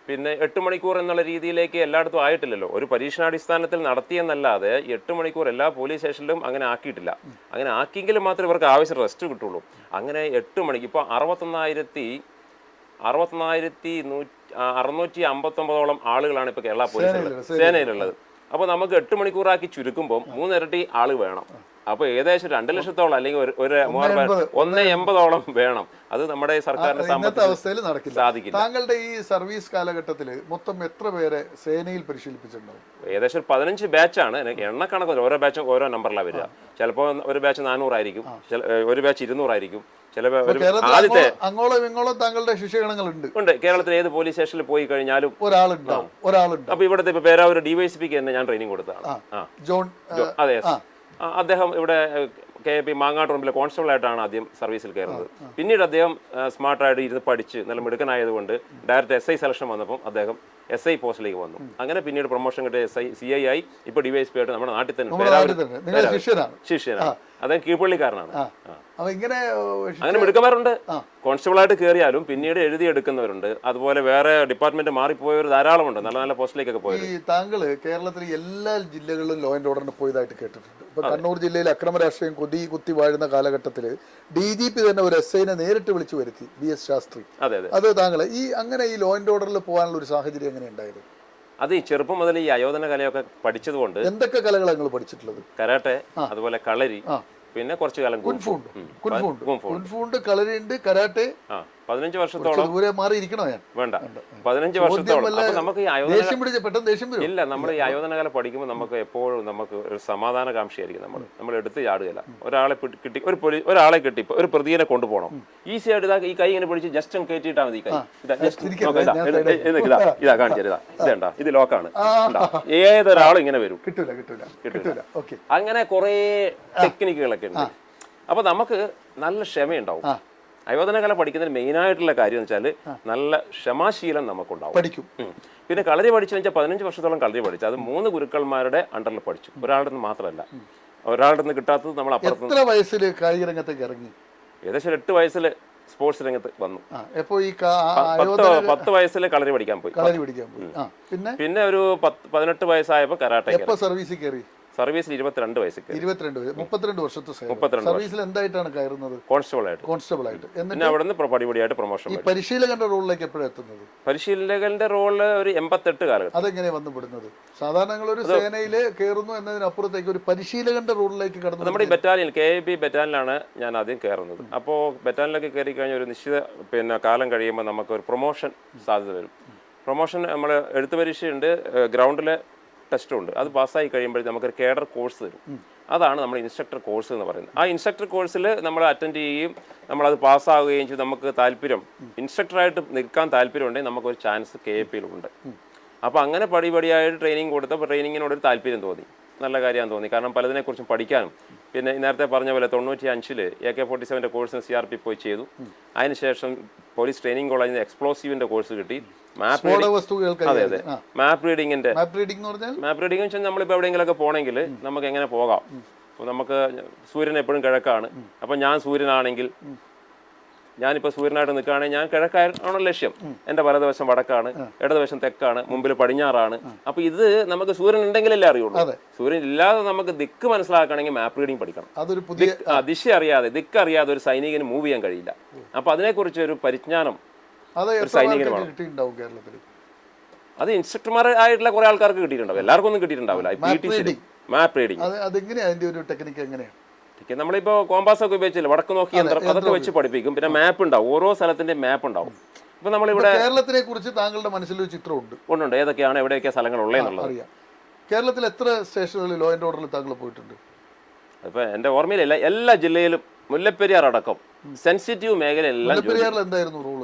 പിന്നെ 8 മണിക്കൂർ എന്നുള്ള രീതിയിലേക്ക് എല്ലായിടത്തും ആയിട്ടില്ലല്ലോ. ഒരു പരീക്ഷണാടിസ്ഥാനത്തിൽ നടത്തിയെന്നല്ലാതെ 8 മണിക്കൂർ എല്ലാ പോലീസ് സ്റ്റേഷനിലും അങ്ങനെ ആക്കിയിട്ടില്ല. അങ്ങനെ ആക്കിയെങ്കിലും മാത്രമേ ഇവർക്ക് ആവശ്യം റെസ്റ്റ് കിട്ടുള്ളൂ. അങ്ങനെ 8 മണിക്ക് ഇപ്പോൾ 61,659 ആളുകളാണ് ഇപ്പോൾ കേരള പോലീസിൽ സേനയിലുള്ളത്. അപ്പോൾ നമുക്ക് 8 മണിക്കൂറാക്കി ചുരുക്കുമ്പോൾ 3 ഇരട്ടി ആൾ വേണം. അപ്പോൾ ഏകദേശം 2 ലക്ഷത്തോളം അല്ലെങ്കിൽ ഒരു 1.80 വേണം. അത് നമ്മുടെ സർക്കാരിന്റെ ഇന്നത്തെ അവസ്ഥയിൽ നടക്കില്ല. സാധിക്കില്ല. താങ്കളുടെ ഈ സർവീസ് കാലഘട്ടത്തിൽ മൊത്തം എത്ര പേരെ സേനയിൽ പരിശീലിപ്പിച്ചിട്ടുണ്ടാവും? ഏകദേശം 15 ബാച്ചാണ്. എണ്ണക്കണക്കിന് ഓരോ ബാച്ചും ഓരോ നമ്പറിലാണ് വരിക. ചിലപ്പോൾ ഒരു ബാച്ച് 400 ആയിരിക്കും, ഒരു ബാച്ച് 200 ആയിരിക്കും. ആദ്യത്തെ അങ്ങോളം ഇങ്ങോളം താങ്കളുടെ ശിക്ഷഗണങ്ങളുണ്ട്. ഉണ്ട്. കേരളത്തിൽ ഏത് പോലീസ് സ്റ്റേഷനിൽ പോയി കഴിഞ്ഞാലും ഒരാളുണ്ടാവും. അപ്പൊ ഇവിടുത്തെ ഇപ്പൊ പേരാവൂർ ഡിവൈഎസ്പിക്ക് തന്നെ ഞാൻ ട്രെയിനിങ് കൊടുത്തതാണ്. ജോൺ. അതെ, അദ്ദേഹം ഇവിടെ KP മാങ്ങാട്ടുറമ്പിലെ കോൺസ്റ്റബിൾ ആയിട്ടാണ് ആദ്യം സർവീസിൽ കയറുന്നത്. പിന്നീട് അദ്ദേഹം സ്മാർട്ടായിട്ട് ഇരുന്ന് പഠിച്ച് നല്ല മിടുക്കനായതുകൊണ്ട് ഡയറക്റ്റ് SI സെലക്ഷൻ വന്നപ്പോൾ അദ്ദേഹം SI പോസ്റ്റിലേക്ക് വന്നു. അങ്ങനെ പിന്നീട് പ്രൊമോഷൻ കിട്ടിയ SI CI ആയി. ഇപ്പൊ DYSP ആയിട്ട് നമ്മുടെ നാട്ടിൽ തന്നെ ശിഷ്യനാണ്. അദ്ദേഹം കീഴ്പള്ളിക്കാരനാണ്. അങ്ങനെ മിടുക്കന്മാരുണ്ട്. കോൺസ്റ്റബിൾ ആയിട്ട് കയറിയാലും പിന്നീട് എഴുതിയെടുക്കുന്നവരുണ്ട്. അതുപോലെ വേറെ ഡിപ്പാർട്ട്മെന്റ് മാറിപ്പോയവർ ധാരാളമുണ്ട്, നല്ല നല്ല പോസ്റ്റിലേക്കൊക്കെ പോയി. ഈ താങ്കള് കേരളത്തിലെ എല്ലാ ജില്ലകളിലും ലോ ആൻഡ് ഓർഡറിന് പോയതായിട്ട് കേട്ടിട്ടുണ്ട്. ഇപ്പൊ കണ്ണൂർ ജില്ലയിൽ അക്രമ രാഷ്ട്രീയം കുത്തി വാഴുന്ന കാലഘട്ടത്തിൽ DGP തന്നെ ഒരു SIനെ നേരിട്ട് വിളിച്ചു വരുത്തി, BS ശാസ്ത്രി. അത് താങ്കൾ അങ്ങനെ ഈ ലോ ആൻഡ് ഓർഡറിൽ പോകാനുള്ള ഒരു സാഹചര്യം എങ്ങനെ ഉണ്ടായത്? അത് ഈ ചെറുപ്പം മുതൽ ഈ ആയോധന കലയൊക്കെ പഠിച്ചതുകൊണ്ട്. എന്തൊക്കെ കലകളാണ് നിങ്ങൾ പഠിച്ചിട്ടുള്ളത്? കരാട്ടെ, അതുപോലെ കളരി, പിന്നെ കുറച്ചു കാലം കുൻഫുണ്ട്, കളരിയുണ്ട്, കരാട്ടെ. 15 വർഷത്തോളം ദൂരെ മാറി ഇരിക്കണോ ഞാൻ? വേണ്ട, 15 വർഷത്തോളം. നമുക്ക് ഈ ഇല്ല, നമ്മൾ ഈ ആയോധന കല പഠിക്കുമ്പോൾ നമുക്ക് എപ്പോഴും നമുക്ക് ഒരു സമാധാനകാംക്ഷിയായിരിക്കും. നമ്മൾ എടുത്ത് ചാടുകയില്ല. ഒരാളെ കിട്ടി ഒരു പ്രതിയെ കൊണ്ടുപോകണം, ഈസി ആയിട്ട് ഈ കൈ ഇങ്ങനെ പിടിച്ച് ജസ്റ്റ് കയറ്റിയിട്ടാ മതി. കൈ ഇതാ കാണിച്ചത്, ഇതേണ്ട, ഇത് ലോക്കാണ്. ഏതൊരാളും ഇങ്ങനെ വരും, കിട്ടില്ല. അങ്ങനെ കുറെ ടെക്നിക്കുകളൊക്കെ ഉണ്ട്. അപ്പൊ നമുക്ക് നല്ല ക്ഷമയുണ്ടാവും. ആയോധന കല പഠിക്കുന്നതിന് മെയിനായിട്ടുള്ള കാര്യം എന്ന് വെച്ചാൽ നല്ല ക്ഷമാശീലം നമുക്കുണ്ടാവും. പിന്നെ കളരി പഠിച്ചു വെച്ചാൽ 15 വർഷത്തോളം കളരി പഠിച്ചു. അത് 3 ഗുരുക്കന്മാരുടെ അണ്ടറിൽ പഠിച്ചു. ഒരാളുടെ നിന്ന് മാത്രമല്ല, ഒരാളുടെ നിന്ന് കിട്ടാത്തത് നമ്മൾ അപ്പുറത്ത്. എത്ര വയസ്സിൽ കായിക രംഗത്തേക്ക് ഇറങ്ങി? ഏകദേശം 8 വയസ്സിൽ സ്പോർട്സ് രംഗത്ത് വന്നു. 10 വയസ്സിൽ കളരി പഠിക്കാൻ പോയി. പിന്നെ ഒരു 18 വയസ്സായപ്പോ കരാട്ടെ. സർവീസിൽ കയറി. സർവീസിൽ 22 വയസ്സിൽ 32 വർഷത്തെ സർവീസിൽ എന്തായിട്ടാണ് കയറുന്നത്? കോൺസ്റ്റബിൾ ആയിട്ട്. പിന്നെ അവിടെ നിന്ന് പടിപടിയായിട്ട് പ്രൊമോഷൻ. പരിശീലകന്റെ റോളിലേക്ക് എപ്പോഴാണ് എത്തുന്നത്? പരിശീലകന്റെ റോള് ഒരു 88 കാലഘട്ടം. അതെങ്ങനെ വന്നുപെടുന്നത്? സാധാരണ ഒരു സേനയില് കയറുന്നു എന്നതിനപ്പുറത്തേക്ക് ഒരു പരിശീലകന്റെ റോളിലേക്ക് കടന്നു. നമ്മുടെ ഈ ബറ്റാലിയൻ KAP ബറ്റാലിയനാണ് ഞാൻ ആദ്യം കയറുന്നത്. അപ്പോൾ ബറ്റാലിയനിലേക്ക് കയറി കഴിഞ്ഞാൽ ഒരു നിശ്ചിത കാലം കഴിയുമ്പോൾ നമുക്ക് ഒരു പ്രൊമോഷൻ സാധ്യത വരും. പ്രൊമോഷൻ നമ്മൾ എഴുത്ത് പരീക്ഷയുണ്ട്, ഗ്രൗണ്ടിലെ ടെസ്റ്റും ഉണ്ട്. അത് പാസ്സായി കഴിയുമ്പോഴേ നമുക്കൊരു കേഡർ കോഴ്സ് തരും. അതാണ് നമ്മൾ ഇൻസ്ട്രക്ടർ കോഴ്സ് എന്ന് പറയുന്നത്. ആ ഇൻസ്ട്രക്ടർ കോഴ്സിൽ നമ്മൾ അറ്റൻഡ് ചെയ്യുകയും നമ്മളത് പാസ്സാവുകയും ചെയ്ത് നമുക്ക് താല്പര്യം, ഇൻസ്ട്രക്ടറായിട്ട് നിൽക്കാൻ താല്പര്യം ഉണ്ടെങ്കിൽ നമുക്കൊരു ചാൻസ് KAPയിലുണ്ട്. അപ്പോൾ അങ്ങനെ പടിപടിയായിട്ട് ട്രെയിനിങ് കൊടുത്തപ്പോൾ ട്രെയിനിങ്ങിനോടൊരു താല്പര്യം തോന്നി, നല്ല കാര്യമാണെന്ന് തോന്നി. കാരണം പലതിനെക്കുറിച്ചും പഠിക്കാനും. പിന്നെ നേരത്തെ പറഞ്ഞ പോലെ 95-ൽ AK-47 കോഴ്സിന് CRP പോയി ചെയ്തു. അതിനുശേഷം പോലീസ് ട്രെയിനിങ് കോളേജിൽ നിന്ന് എക്സ്പ്ലോസീവിന്റെ കോഴ്സ് കിട്ടി. മാപ്പ് റീഡിങ്ങിന്റെ വെച്ചാൽ നമ്മളിപ്പോൾ എവിടെയെങ്കിലൊക്കെ പോകണമെങ്കിൽ നമുക്ക് എങ്ങനെ പോകാം. നമുക്ക് സൂര്യൻ എപ്പോഴും കിഴക്കാണ്. അപ്പം ഞാൻ സൂര്യനാണെങ്കിൽ, ഞാനിപ്പോൾ സൂര്യനായിട്ട് നിൽക്കുകയാണെങ്കിൽ ഞാൻ കിഴക്കാണോ ലക്ഷ്യം, എൻ്റെ വലതുവശം വടക്കാണ്, ഇടതുവശം തെക്കാണ്, മുമ്പിൽ പടിഞ്ഞാറാണ്. അപ്പോൾ ഇത് നമുക്ക് സൂര്യൻ ഉണ്ടെങ്കിലല്ലേ അറിയുള്ളൂ. സൂര്യൻ ഇല്ലാതെ നമുക്ക് ദിക്ക് മനസ്സിലാക്കണമെങ്കിൽ മാപ്പ് റീഡിങ് പഠിക്കണം. ദിശ അറിയാതെ, ദിക്ക് അറിയാതെ ഒരു സൈനികന് മൂവ് ചെയ്യാൻ കഴിയില്ല. അപ്പോൾ അതിനെക്കുറിച്ച് ഒരു പരിജ്ഞാനം സൈനികന് വേണം. അത് ഇൻസ്ട്രക്ടർമാർ ആയിട്ടുള്ള കുറെ ആൾക്കാർക്ക് കിട്ടിയിട്ടുണ്ടാവും, എല്ലാവർക്കും ഒന്നും കിട്ടിയിട്ടുണ്ടാവില്ല. മാപ്പ് റീഡിങ് നമ്മളിപ്പോ കോമ്പാസ് ഒക്കെ ഉപയോഗിച്ചില്ല, വടക്ക് നോക്കി യന്ത്രം, അതൊക്കെ വെച്ച് പഠിപ്പിക്കും. പിന്നെ മാപ്പ് ഉണ്ടാവും, ഓരോ സ്ഥലത്തിന്റെ മാപ്പ് ഉണ്ടാവും. ഇപ്പൊ നമ്മളിവിടെ കേരളത്തിനെ കുറിച്ച് താങ്കളുടെ മനസ്സിൽ ഒരു ചിത്രമുണ്ട്? ഉണ്ട്, ഏതൊക്കെയാണ് എവിടെയൊക്കെ സ്ഥലങ്ങൾ ഉള്ളതെന്നുള്ളത്. കേരളത്തിൽ എത്ര സ്റ്റേഷനുകളിൽ ലോ ആൻഡ് ഓർഡറിൽ താങ്കൾ പോയിട്ടുണ്ട്? ഇപ്പൊ എന്റെ ഓർമ്മയിലില്ല, എല്ലാ ജില്ലയിലും മുല്ലപ്പെരിയാർ അടക്കം സെൻസിറ്റീവ് മേഖലയെല്ലാം.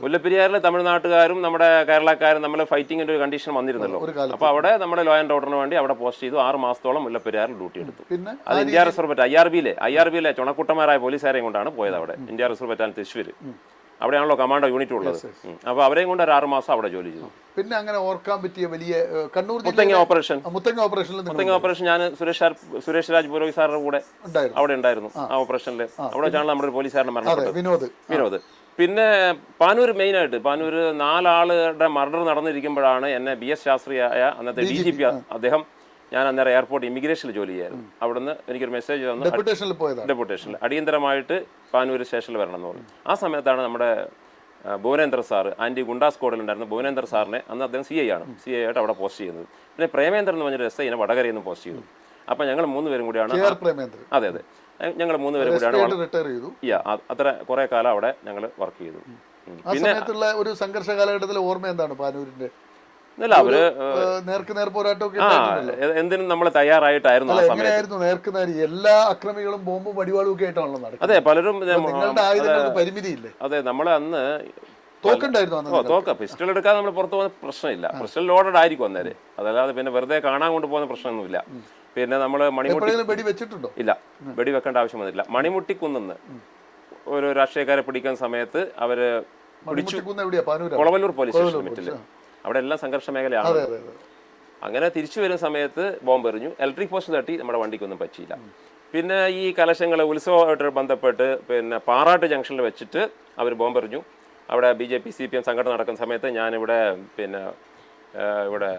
മുല്ലപ്പെരിയാറിൽ തമിഴ്നാട്ടുകാരും നമ്മുടെ കേരളക്കാരും നമ്മൾ ഫൈറ്റിങ്ങിന്റെ ഒരു കണ്ടീഷൻ വന്നിരുന്നല്ലോ. അപ്പൊ അവിടെ നമ്മുടെ ലോ ആൻഡ് ഓർഡറിന് വേണ്ടി അവിടെ പോസ്റ്റ് ചെയ്തു. 6 മാസത്തോളം മുല്ലപ്പെരിയാറിൽ ഡ്യൂട്ടി എടുത്തു. അത് ഇന്ത്യ റിസർവ് ബറ്റാലിയൻ IRBയിലെ ചുണക്കുട്ടന്മാരായ പോലീസുകാരെയും കൊണ്ടാണ് പോയത് അവിടെ. ഇന്ത്യ റിസർവ് ബറ്റാലിയൻ തൃശ്ശൂർ, അവിടെയാണല്ലോ കമാൻഡോ യൂണിറ്റ് ഉള്ളത്. അപ്പോൾ അവരെയും കൊണ്ട് ഒരു 6 മാസം അവിടെ ജോലി ചെയ്തു. പിന്നെ അങ്ങനെ ഓർക്കാൻ പറ്റിയ വലിയ കണ്ണൂർ മുത്തങ്ങ ഓപ്പറേഷൻ ഞാൻ സുരേഷ് രാജ് പുരോഹിത് സാറിന്റെ കൂടെ അവിടെ ഉണ്ടായിരുന്നു. ആ ഓപ്പറേഷനിൽ അവിടെ വെച്ചാണ് നമ്മുടെ ഒരു പോലീസുകാരനെ മരണപ്പെട്ടത്, വിനോദ്. പിന്നെ പാനൂർ മെയിനായിട്ട്, പാനൂർ 4 ആളുടെ മർഡർ നടന്നിരിക്കുമ്പോഴാണ് എന്നെ BS ശാസ്ത്രിയായ അന്നത്തെ DGP അദ്ദേഹം, ഞാൻ അന്നേരം എയർപോർട്ട് ഇമിഗ്രേഷനിൽ ജോലി ചെയ്യായിരുന്നു. അവിടുന്ന് എനിക്കൊരു മെസ്സേജ് തന്നു, ഡെപ്യൂട്ടേഷനിൽ അടിയന്തരമായിട്ട് പാനൂർ സ്റ്റേഷനിൽ വരണം എന്ന് പറഞ്ഞു. ആ സമയത്താണ് നമ്മുടെ ഭുവനേന്ദ്ര സാർ, ആൻറ്റി ഗുണ്ടാസ് കോഡിലുണ്ടായിരുന്ന ഭുവനേന്ദ്ര സാറിനെ, അന്ന് അദ്ദേഹം CI ആയിട്ട് അവിടെ പോസ്റ്റ് ചെയ്യുന്നത്. പിന്നെ പ്രേമേന്ദ്രൻ എന്ന് പറഞ്ഞൊരു SIനെ വടകരയിൽ നിന്ന് പോസ്റ്റ് ചെയ്തു. അപ്പം ഞങ്ങൾ 3 പേരും കൂടിയാണ്. അതെ, ഞങ്ങൾ 3 പേരും കൂടിയാണ് റിട്ടയർ ചെയ്തു. അത്ര കുറെ കാലം അവിടെ ഞങ്ങൾ വർക്ക് ചെയ്തു. പിന്നെ ഒരു സംഘർഷ കാലഘട്ടത്തിലെ ഓർമ്മ എന്താണ് പാനൂരിന്റെ? അല്ല, അവര് നേർക്കുനേർ പോരാട്ടമൊക്കെ എന്തിനും നമ്മൾ തയ്യാറായിട്ടായിരുന്നു ആ സമയത്ത്. നേർക്കുനേർ എല്ലാ അക്രമികളും ബോംബും വടിവാളും ഒക്കെ ആയിട്ടാണല്ലോ നടക്കുന്നത്. അതെ, പലരും നിങ്ങളുടെ ആയുധങ്ങൾക്ക് പരിമിതിയില്ലേ? അതെ, നമ്മൾ അന്ന് തോക്കുണ്ടായിരുന്നു. തോക്ക പിസ്റ്റൾ എടുക്കാതെ നമ്മൾ പുറത്ത് പോകുന്ന പ്രശ്നമില്ല. പിസ്റ്റൾ ലോഡഡ് ആയിരിക്കും അന്നേരം. അതല്ലാതെ പിന്നെ വെറുതെ കാണാൻ കൊണ്ട് പോകുന്ന പ്രശ്നമൊന്നുമില്ല. പിന്നെ നമ്മൾ വെടി വെച്ചിട്ടുണ്ടോ? ഇല്ല, വെടി വെക്കേണ്ട ആവശ്യം വന്നില്ല. മണിമുട്ടിക്കുന്ന് ഒരു രാഷ്ട്രീയക്കാരെ പിടിക്കുന്ന സമയത്ത് അവര് പിടിച്ചു. കൊളവല്ലൂർ പോലീസ് സ്റ്റേഷൻ ലിമിറ്റില് അവിടെ എല്ലാം സംഘർഷ മേഖലയാണ്. അങ്ങനെ തിരിച്ചു വരുന്ന സമയത്ത് ബോംബ് എറിഞ്ഞു. ഇലക്ട്രിക് പോസ്റ്റ് തട്ടി നമ്മുടെ വണ്ടിക്കൊന്നും പറ്റിയില്ല. പിന്നെ ഈ കലശങ്ങൾ ഉത്സവമായിട്ട് ബന്ധപ്പെട്ട് പിന്നെ പാറാട്ട് ജംഗ്ഷനിൽ വെച്ചിട്ട് അവർ ബോംബ് എറിഞ്ഞു. അവിടെ BJP CPM സംഘടന നടക്കുന്ന സമയത്ത് ഞാനിവിടെ പിന്നെ ഇവിടെ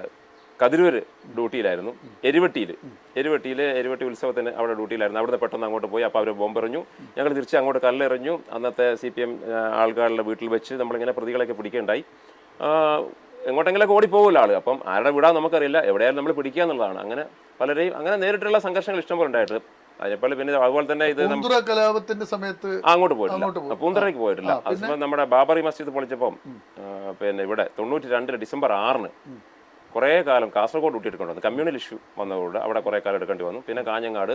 കതിരൂര് ഡ്യൂട്ടിയിലായിരുന്നു. എരുവെട്ടി ഉത്സവത്തിന് അവിടെ ഡ്യൂട്ടിയിലായിരുന്നു. അവിടുന്ന് പെട്ടെന്ന് അങ്ങോട്ട് പോയി. അപ്പോൾ അവർ ബോംബെറിഞ്ഞു. ഞങ്ങൾ തിരിച്ച് അങ്ങോട്ട് കല്ലെറിഞ്ഞു. അന്നത്തെ CPM ആൾക്കാരുടെ വീട്ടിൽ വെച്ച് നമ്മളിങ്ങനെ പ്രതികളൊക്കെ പിടിക്കുകയുണ്ടായി. എങ്ങോട്ടെങ്കിലൊക്കെ ഓടിപ്പോകില്ല ആൾ. അപ്പം ആരുടെ വിടാൻ നമുക്കറിയില്ല, എവിടെയായാലും നമ്മൾ പിടിക്കുക എന്നുള്ളതാണ്. അങ്ങനെ പലരെയും അങ്ങനെ നേരിട്ടുള്ള സംഘർഷങ്ങൾ ഇഷ്ടംപോലെ ഉണ്ടായിട്ട് അതിനെപ്പോലെ പിന്നെ അതുപോലെ തന്നെ ഇത് കലാപത്തിന്റെ സമയത്ത് അങ്ങോട്ട് പോയിട്ടില്ല, പൂന്തറയ്ക്ക് പോയിട്ടില്ല. അതിപ്പോൾ നമ്മുടെ ബാബറി മസ്ജിദ് പൊളിച്ചപ്പം പിന്നെ ഇവിടെ 92 ഡിസംബർ 6 കുറേ കാലം കാസർഗോഡ് ഡ്യൂട്ടി വന്നു. കമ്മ്യൂണൽ ഇഷ്യൂ വന്നതുകൊണ്ട് അവിടെ കുറേ കാലം എടുക്കേണ്ടി വന്നു. പിന്നെ കാഞ്ഞങ്ങാട്,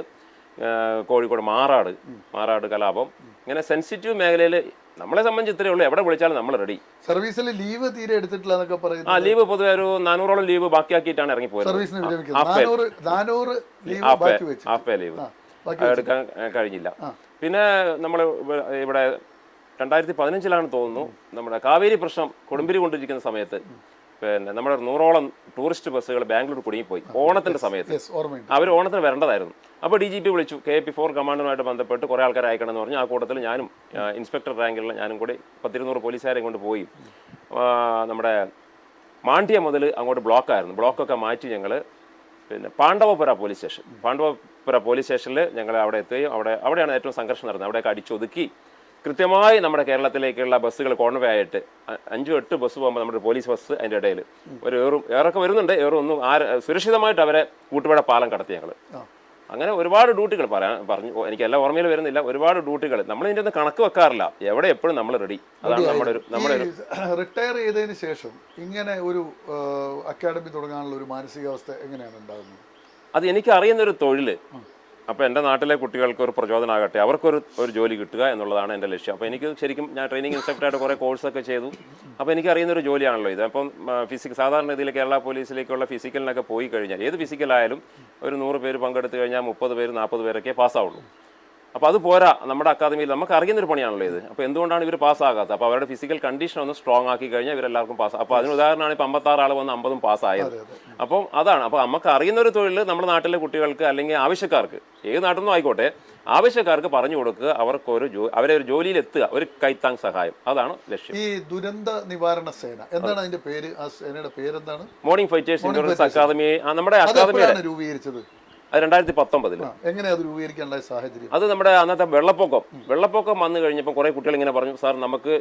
കോഴിക്കോട് മാറാട് കലാപം. ഇങ്ങനെ സെൻസിറ്റീവ് മേഖലയിൽ നമ്മളെ സംബന്ധിച്ച് ഇത്രയേ ഉള്ളൂ. എവിടെ വിളിച്ചാലും നമ്മൾ റെഡി. സർവീസിൽ ലീവ് തീരെ എടുത്തിട്ടില്ല എന്നൊക്കെ പറയുന്നു. ലീവ് പൊതുവെ ഒരു 400ഓളം ലീവ് ബാക്കിയാക്കിയിട്ടാണ് ഇറങ്ങിപ്പോയത്. ഹാഫ് പേ ലീവ് എടുക്കാൻ കഴിഞ്ഞില്ല. പിന്നെ നമ്മൾ ഇവിടെ 2015 തോന്നുന്നു നമ്മുടെ കാവേരി പ്രശ്നം കൊടുമ്പിരി കൊണ്ടിരിക്കുന്ന സമയത്ത് പിന്നെ നമ്മുടെ 100ഓളം ടൂറിസ്റ്റ് ബസ്സുകൾ ബാംഗ്ലൂർ കുടുങ്ങിപ്പോയി ഓണത്തിന്റെ സമയത്ത്. അവർ ഓണത്തിന് വരേണ്ടതായിരുന്നു. അപ്പോൾ DGP വിളിച്ചു. KP4 കമാൻഡറുമായിട്ട് ബന്ധപ്പെട്ട് കുറേ ആൾക്കാരെ അയക്കണം എന്ന് പറഞ്ഞു. ആ കൂട്ടത്തിൽ ഞാനും ഇൻസ്പെക്ടർ റാങ്കിലുള്ള ഞാനും കൂടി 10-200 പോലീസുകാരെയും കൊണ്ട് പോയി. നമ്മുടെ മാണ്ഡ്യ മുതൽ അങ്ങോട്ട് ബ്ലോക്കായിരുന്നു. ബ്ലോക്കൊക്കെ മാറ്റി ഞങ്ങൾ പിന്നെ പാണ്ഡവപുര പോലീസ് സ്റ്റേഷനിൽ ഞങ്ങൾ അവിടെ എത്തുകയും അവിടെയാണ് ഏറ്റവും സംഘർഷം നടന്നത്. അവിടെയൊക്കെ അടിച്ചൊതുക്കി കൃത്യമായി നമ്മുടെ കേരളത്തിലേക്കുള്ള ബസ്സുകൾ കോൺവേ ആയിട്ട് 5-8 ബസ് പോകുമ്പോൾ നമ്മുടെ പോലീസ് ബസ് അതിൻ്റെ ഇടയിൽ ഒരു ഏറൊക്കെ വരുന്നുണ്ട്. ഒന്നും സുരക്ഷിതമായിട്ട് അവരെ കൂട്ടുപുഴ പാലം കടത്തി ഞങ്ങൾ. അങ്ങനെ ഒരുപാട് ഡ്യൂട്ടികൾ പറഞ്ഞു. എനിക്ക് എല്ലാം ഓർമ്മയിൽ വരുന്നില്ല. ഒരുപാട് ഡ്യൂട്ടികൾ നമ്മൾ ഇതിൻ്റെ ഒന്നും കണക്ക് വെക്കാറില്ല. എവിടെ എപ്പോഴും നമ്മൾ റെഡി. അതാണ് നമ്മുടെ റിട്ടയർ ചെയ്തതിന് ശേഷം ഇങ്ങനെ ഒരു അക്കാഡമി തുടങ്ങാനുള്ള ഒരു മാനസികാവസ്ഥ എങ്ങനെയാണ് ഉണ്ടാകുന്നത്? അത് എനിക്ക് അറിയുന്നൊരു തൊഴിൽ. അപ്പോൾ എൻ്റെ നാട്ടിലെ കുട്ടികൾക്ക് ഒരു പ്രചോദനമാകട്ടെ, അവർക്കൊരു ജോലി കിട്ടുക എന്നുള്ളതാണ് എൻ്റെ ലക്ഷ്യം. അപ്പോൾ എനിക്ക് ശരിക്കും ഞാൻ ട്രെയിനിങ് ഇൻസ്ട്രക്ടറായിട്ട് കുറേ കോഴ്സൊക്കെ ചെയ്തു. അപ്പോൾ എനിക്ക് അറിയുന്നൊരു ജോലിയാണല്ലോ ഇത്. അപ്പം സാധാരണ രീതിയിൽ കേരള പോലീസിലേക്കുള്ള ഫിസിക്കലിനൊക്കെ പോയി കഴിഞ്ഞാൽ ഏത് ഫിസിക്കലായാലും ഒരു 100 പേര് പങ്കെടുത്ത് കഴിഞ്ഞാൽ 30 പേര് 40 പേരൊക്കെ പാസ്സാവുള്ളൂ. അപ്പോൾ അത് പോരാ. നമ്മുടെ അക്കാദമിയിൽ നമുക്ക് അറിയുന്നൊരു പണിയാണല്ലോ ഇത്. അപ്പോൾ എന്തുകൊണ്ടാണ് ഇവർ പാസ്സാകാത്തത്? അപ്പോൾ അവരുടെ ഫിസിക്കൽ കണ്ടീഷൻ ഒന്ന് സ്ട്രോങ് ആക്കി കഴിഞ്ഞാൽ ഇവരെല്ലാവർക്കും പാസ്. അപ്പോൾ അതിന് ഉദാഹരണമാണ് ഇപ്പോൾ 56 ആൾ വന്ന് 50 പാസ്സായത്. അപ്പം അതാണ്. അപ്പോൾ നമുക്ക് അറിയുന്നൊരു തൊഴിൽ നമ്മുടെ നാട്ടിലെ കുട്ടികൾക്ക് അല്ലെങ്കിൽ ആവശ്യക്കാർക്ക്, ഏത് നാട്ടിൽ നിന്നും ആയിക്കോട്ടെ, ആവശ്യക്കാർക്ക് പറഞ്ഞു കൊടുക്കുക. അവരെ ഒരു ജോലിയിൽ എത്തുക, ഒരു കൈത്താങ് സഹായം. അതാണ് ലക്ഷ്യം. ഈ ദുരന്ത നിവാരണ സേന എന്താണ് അതിന്റെ പേര്? ആ സേനയുടെ പേരെന്താണ്? Morning fighters insurance academy. നമ്മുടെ അക്കാദമിയാണ് രൂപീകരിച്ചത്. അത് 2019. എങ്ങനെയാ അത് രൂപീകരിക്കാനുള്ള സാഹചര്യം? അത് നമ്മുടെ അന്നത്തെ വെള്ളപ്പൊക്കം വന്നു കഴിഞ്ഞപ്പോൾ കുറേ കുട്ടികൾ ഇങ്ങനെ പറഞ്ഞു, സാർ നമുക്ക്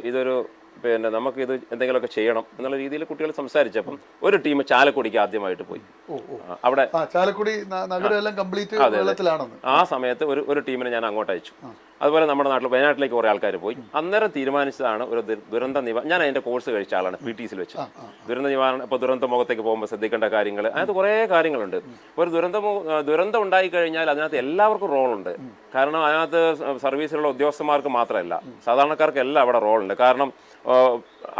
നമുക്കിത് എന്തെങ്കിലുമൊക്കെ ചെയ്യണം എന്നുള്ള രീതിയിൽ കുട്ടികൾ സംസാരിച്ചപ്പം ഒരു ടീം ചാലക്കുടിക്ക് ആദ്യമായിട്ട് പോയി. അവിടെ ചാലക്കുടി നഗരമെല്ലാം കംപ്ലീറ്റ് വെള്ളത്തിലാണെന്ന്. ആ സമയത്ത് ഒരു ടീമിനെ ഞാൻ അങ്ങോട്ട് അയച്ചു. അതുപോലെ നമ്മുടെ വയനാട്ടിലേക്ക് കുറേ ആൾക്കാർ പോയി. അന്നേരം തീരുമാനിച്ചതാണ് ഒരു ദുരന്ത നിവാരണം. ഞാൻ അതിന്റെ കോഴ്സ് കഴിച്ച ആളാണ് PTCയിൽ വെച്ച്. ദുരന്ത നിവാരണം. ഇപ്പോൾ ദുരന്ത മുഖത്തേക്ക് പോകുമ്പോൾ ശ്രദ്ധിക്കേണ്ട കാര്യങ്ങൾ, അതിനകത്ത് കുറേ കാര്യങ്ങളുണ്ട്. ഒരു ദുരന്തം ഉണ്ടായി കഴിഞ്ഞാൽ അതിനകത്ത് എല്ലാവർക്കും റോളുണ്ട്. കാരണം അതിനകത്ത് സർവീസിലുള്ള ഉദ്യോഗസ്ഥന്മാർക്ക് മാത്രമല്ല, സാധാരണക്കാർക്ക് എല്ലാം അവിടെ റോളുണ്ട്. കാരണം